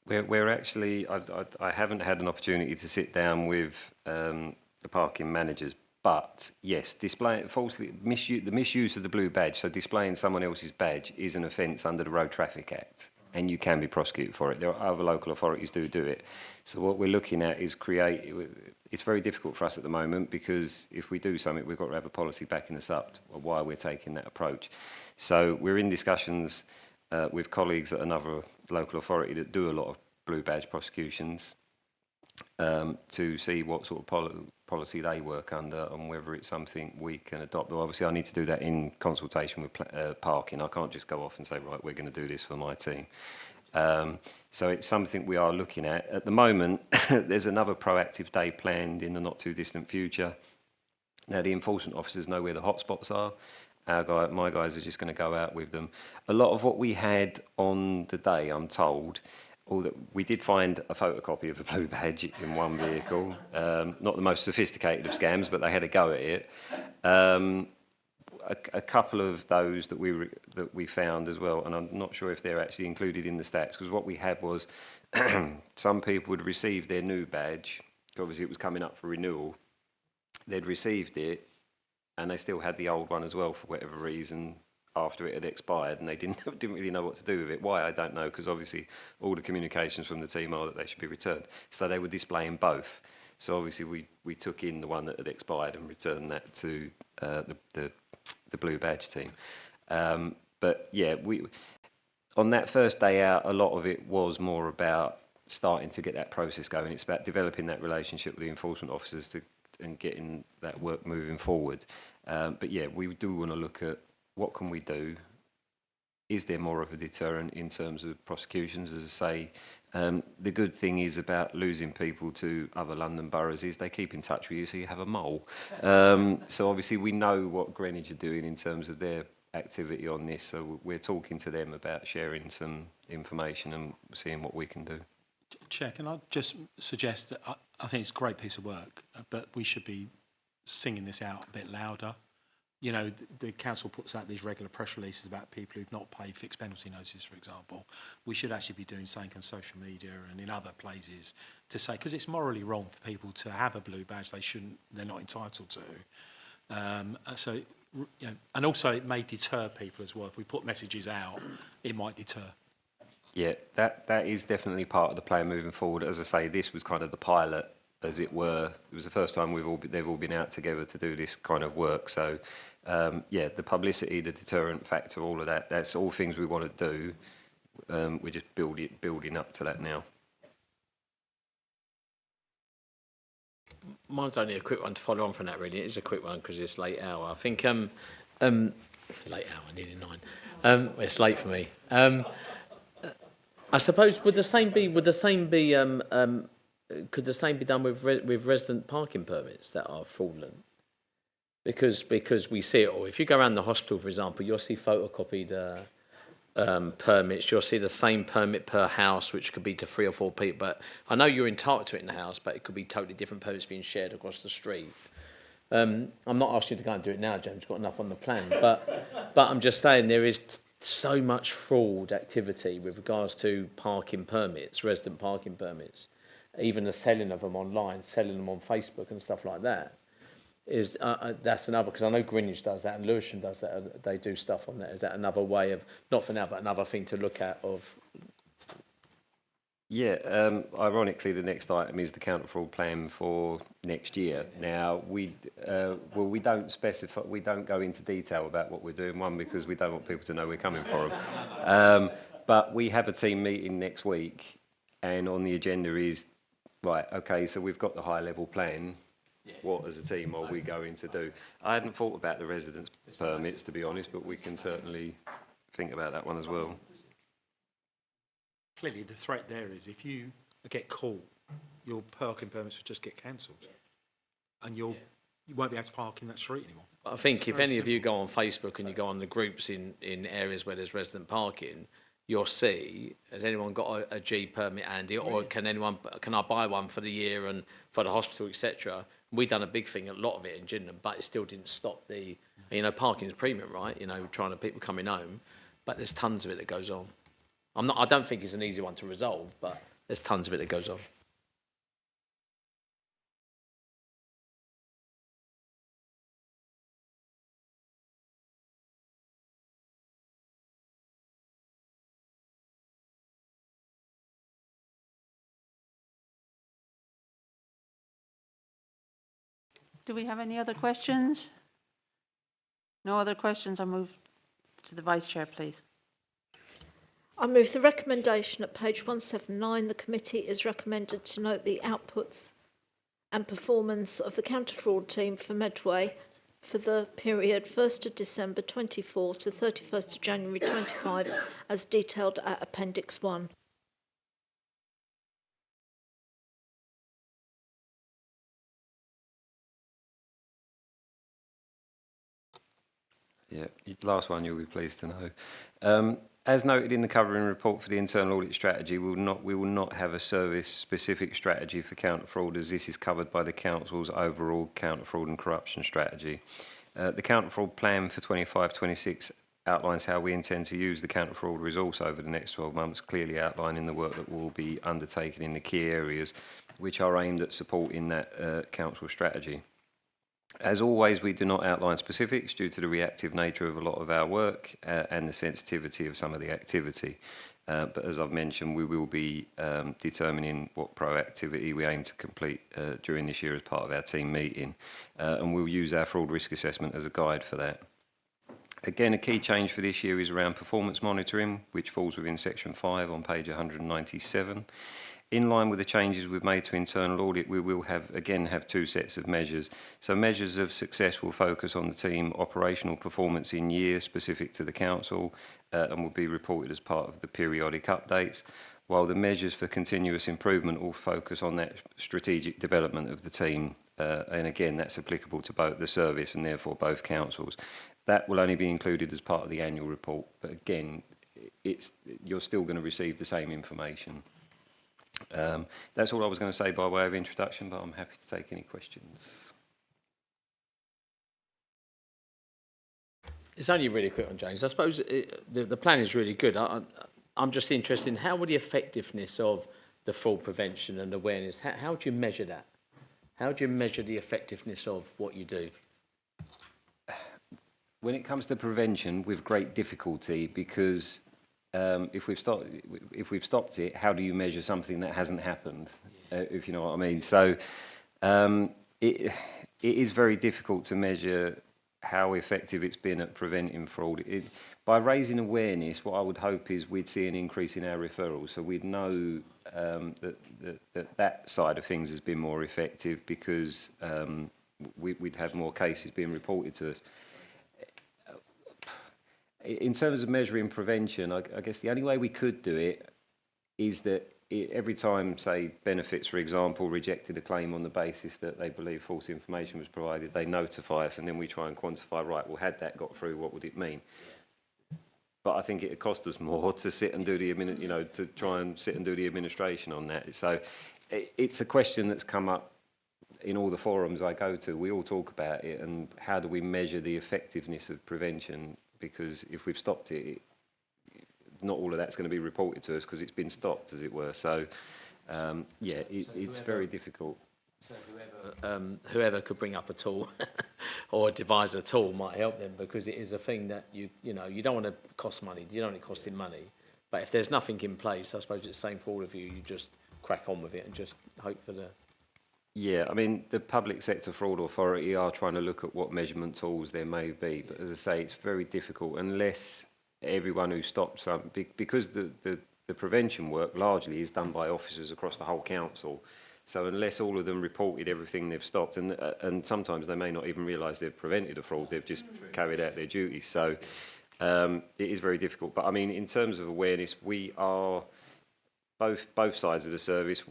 We're actually, I haven't had an opportunity to sit down with the parking managers, but yes, the misuse of the blue badge, so displaying someone else's badge is an offence under the Road Traffic Act, and you can be prosecuted for it. There are other local authorities do it. So what we're looking at is it's very difficult for us at the moment because if we do something, we've got to have a policy backing us up of why we're taking that approach. So we're in discussions with colleagues at another local authority that do a lot of blue badge prosecutions to see what sort of policy they work under and whether it's something we can adopt. But obviously I need to do that in consultation with parking. I can't just go off and say, right, we're going to do this for my team. So it's something we are looking at. At the moment, there's another proactive day planned in the not too distant future. Now the enforcement officers know where the hotspots are. My guys are just going to go out with them. A lot of what we had on the day, I'm told, we did find a photocopy of a blue badge in one vehicle. Not the most sophisticated of scams, but they had a go at it. A couple of those that we found as well, and I'm not sure if they're actually included in the stats, because what we had was some people would receive their new badge. Obviously, it was coming up for renewal. They'd received it, and they still had the old one as well for whatever reason after it had expired, and they didn't really know what to do with it. Why, I don't know, because obviously all the communications from the team are that they should be returned. So they were displaying both. So obviously we took in the one that had expired and returned that to the blue badge team. But yeah, on that first day out, a lot of it was more about starting to get that process going. It's about developing that relationship with the enforcement officers and getting that work moving forward. But yeah, we do want to look at what can we do. Is there more of a deterrent in terms of prosecutions? As I say, the good thing is about losing people to other London boroughs is they keep in touch with you, so you have a mole. So obviously we know what Greenwich are doing in terms of their activity on this, so we're talking to them about sharing some information and seeing what we can do. Chair, can I just suggest that I think it's a great piece of work, but we should be singing this out a bit louder. you know, the council puts out these regular press releases about people who've not paid fixed penalty notices, for example. We should actually be doing something on social media and in other places to say, because it's morally wrong for people to have a blue badge they're not entitled to. So, you know, and also it may deter people as well. If we put messages out, it might deter. Yeah, that is definitely part of the plan moving forward. As I say, this was kind of the pilot, as it were. It was the first time they've all been out together to do this kind of work. So, yeah, the publicity, the deterrent factor, all of that, that's all things we want to do. We're just building up to that now. Mine's only a quick one to follow on from that, really. It is a quick one because it's late hour. I think, late hour, nearly 9. It's late for me. I suppose could the same be done with resident parking permits that are fraudulent? Because we see it all. If you go around the hospital, for example, you'll see photocopied permits. You'll see the same permit per house, which could be to 3 or 4 people. But I know you're entitled to it in the house, but it could be totally different permits being shared across the street. I'm not asking you to go and do it now, James. You've got enough on the plan. But I'm just saying there is so much fraud activity with regards to parking permits, resident parking permits, even the selling of them online, selling them on Facebook and stuff like that. Is that's another, because I know Greenwich does that and Lewisham does that. They do stuff on that. Is that another way of, not for now, but another thing to look at of? Yeah, ironically, the next item is the counter fraud plan for next year. Now, we don't specify, we don't go into detail about what we're doing. One, because we don't want people to know we're coming for them. But we have a team meeting next week, and on the agenda is, right, okay, so we've got the high level plan. What, as a team, are we going to do? I hadn't thought about the residence permits, to be honest, but we can certainly think about that one as well. Clearly, the threat there is if you get caught, your parking permits will just get cancelled, and you won't be able to park in that street anymore. I think if any of you go on Facebook and you go on the groups in areas where there's resident parking, you'll see, has anyone got a G permit, Andy, or can I buy one for the year and for the hospital, etc.? We've done a big thing, a lot of it in Gillingham, but it still didn't stop the, you know, parking is premium, right? You know, trying to people coming home, but there's tons of it that goes on. I don't think it's an easy one to resolve, but there's tons of it that goes on. Do we have any other questions? No other questions? I'll move to the Vice Chair, please. I move the recommendation at page 179. The committee is recommended to note the outputs and performance of the counter-fraud team for Medway for the period 1st of December 24 to 31st of January 25 as detailed at Appendix 1. Yeah, last one you'll be pleased to know. As noted in the covering report for the internal audit strategy, we will not have a service-specific strategy for counter-fraud, as this is covered by the Council's overall counter-fraud and corruption strategy. The counter-fraud plan for 25-26 outlines how we intend to use the counter-fraud resource over the next 12 months, clearly outlining the work that will be undertaken in the key areas which are aimed at supporting that Council strategy. As always, we do not outline specifics due to the reactive nature of a lot of our work and the sensitivity of some of the activity. But as I've mentioned, we will be determining what proactivity we aim to complete during this year as part of our team meeting. And we'll use our fraud risk assessment as a guide for that. Again, a key change for this year is around performance monitoring, which falls within section 5 on page 197. In line with the changes we've made to internal audit, we will have 2 sets of measures. So measures of success will focus on the team operational performance in year specific to the council and will be reported as part of the periodic updates, while the measures for continuous improvement will focus on that strategic development of the team. And again, that's applicable to both the service and therefore both councils. That will only be included as part of the annual report, but again, you're still going to receive the same information. That's all I was going to say by way of introduction, but I'm happy to take any questions. It's only really quick on James. I suppose the plan is really good. I'm just interested in how would the effectiveness of the fraud prevention and awareness, how do you measure that? How do you measure the effectiveness of what you do? When it comes to prevention, with great difficulty, because if we've stopped it, how do you measure something that hasn't happened? If you know what I mean. So it is very difficult to measure how effective it's been at preventing fraud. By raising awareness, what I would hope is we'd see an increase in our referrals, so we'd know that side of things has been more effective, because we'd have more cases being reported to us. In terms of measuring prevention, I guess the only way we could do it is that every time, say, Benefits, for example, rejected a claim on the basis that they believe false information was provided, they notify us, and then we try and quantify, right, well, had that got through, what would it mean? But I think it would cost us more to sit and do to try and sit and do the administration on that. So it's a question that's come up in all the forums I go to. We all talk about it, and how do we measure the effectiveness of prevention? Because if we've stopped it, not all of that's going to be reported to us because it's been stopped, as it were. So, it's very difficult. So whoever could bring up a tool or devise a tool might help them, because it is a thing that you don't want to cost money. You don't want it costing money. But if there's nothing in place, I suppose it's the same for all of you. You just crack on with it and just hope for the... Yeah, I mean, the Public Sector Fraud Authority are trying to look at what measurement tools there may be. But as I say, it's very difficult unless everyone who stops something, because the prevention work largely is done by officers across the whole council. So unless all of them reported everything they've stopped, and sometimes they may not even realise they've prevented a fraud, they've just carried out their duties. So it is very difficult. But I mean, in terms of awareness, we are both sides of the service.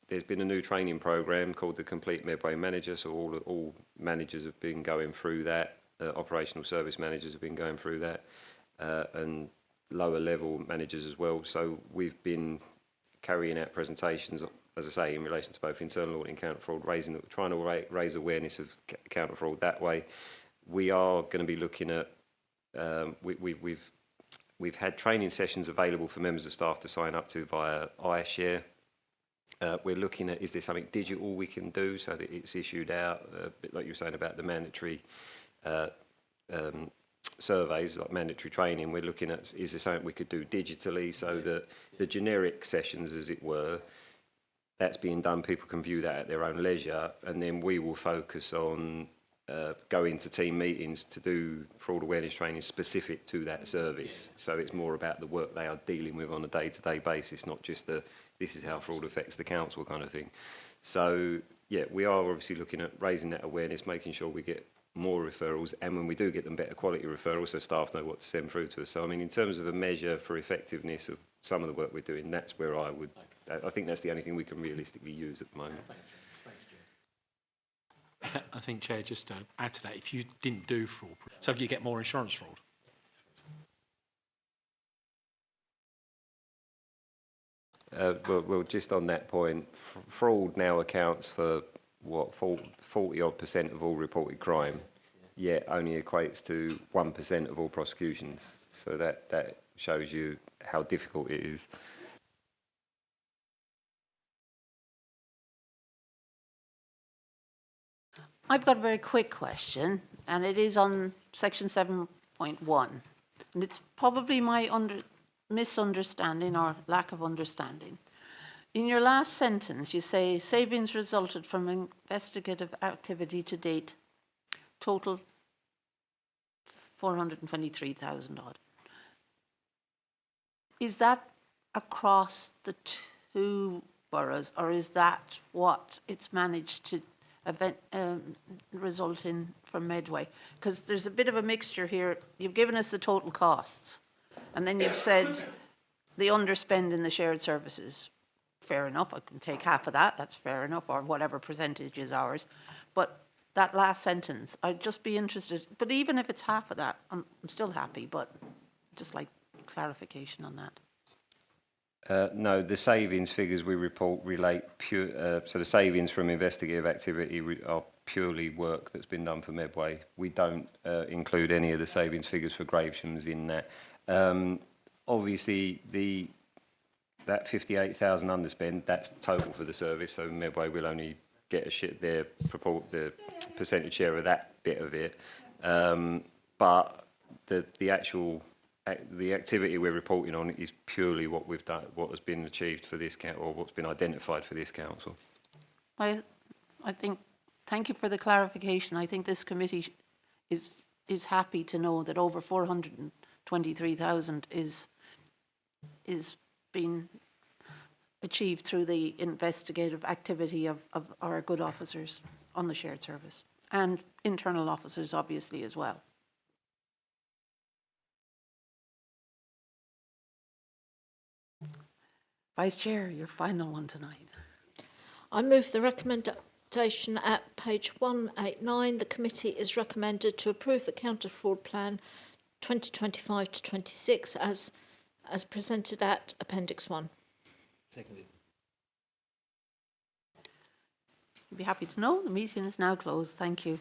There's been a new training programme called the Complete Medway Manager. So all managers have been going through that. Operational service managers have been going through that, and lower level managers as well. So we've been carrying out presentations, as I say, in relation to both internal audit and counter fraud, trying to raise awareness of counter fraud that way. We are going to be looking at, we've had training sessions available for members of staff to sign up to via iShare. We're looking at, is there something digital we can do so that it's issued out, a bit like you were saying about the mandatory surveys, like mandatory training. We're looking at, is there something we could do digitally so that the generic sessions, as it were, that's being done, people can view that at their own leisure, and then we will focus on going to team meetings to do fraud awareness training specific to that service. So it's more about the work they are dealing with on a day-to-day basis, not just this is how fraud affects the council kind of thing. So, yeah, we are obviously looking at raising that awareness, making sure we get more referrals, and when we do get them, better quality referrals, so staff know what to send through to us. So, I mean, in terms of a measure for effectiveness of some of the work we're doing, that's where I think that's the only thing we can realistically use at the moment. I think, Chair, just to add to that, if you didn't do fraud, so you get more insurance fraud. Well, just on that point, fraud now accounts for, 40-odd% of all reported crime, yet only equates to 1% of all prosecutions. So that shows you how difficult it is. I've got a very quick question, and it is on section 7.1. And it's probably my misunderstanding or lack of understanding. In your last sentence, you say savings resulted from investigative activity to date, total 423,000 odd. Is that across the two boroughs, or is that what it's managed to result in from Medway? Because there's a bit of a mixture here. You've given us the total costs, and then you've said the underspend in the shared services. Fair enough, I can take half of that, that's fair enough, or whatever percentage is ours. But that last sentence, I'd just be interested, but even if it's half of that, I'm still happy, but just like clarification on that. No, the savings figures we report relate so the savings from investigative activity are purely work that's been done for Medway. We don't include any of the savings figures for Gravesham's in that. Obviously, that 58,000 underspend, that's total for the service, so Medway will only get the percentage share of that bit of it. But the actual the activity we're reporting on is purely what we've done, what has been achieved for this council, or what's been identified for this council. I think, thank you for the clarification. I think this committee is happy to know that over 423,000 is being achieved through the investigative activity of our good officers on the shared service, and internal officers obviously as well. Vice Chair, your final one tonight. I move the recommendation at page 189. The committee is recommended to approve the counter fraud plan 2025 to 26 as presented at Appendix 1. Seconded. You'll be happy to know the meeting is now closed. Thank you.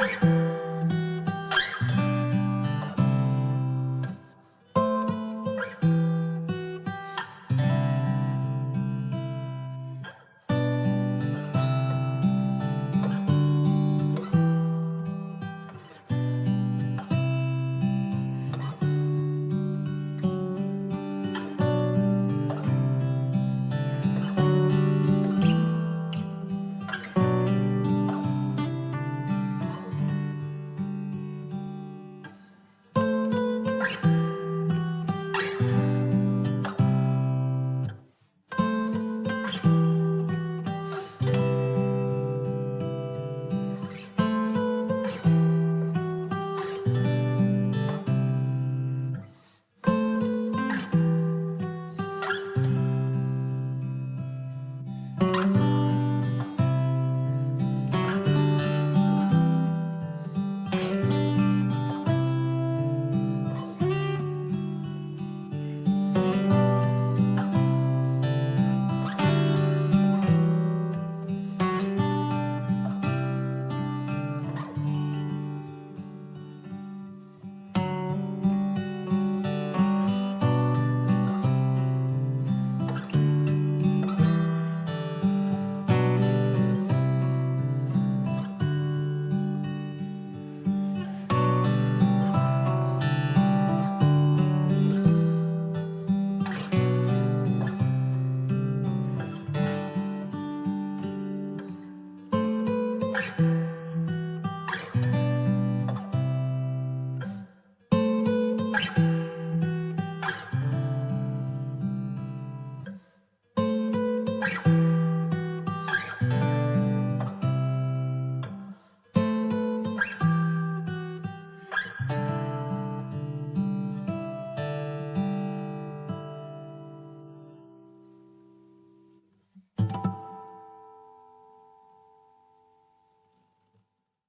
Thank you.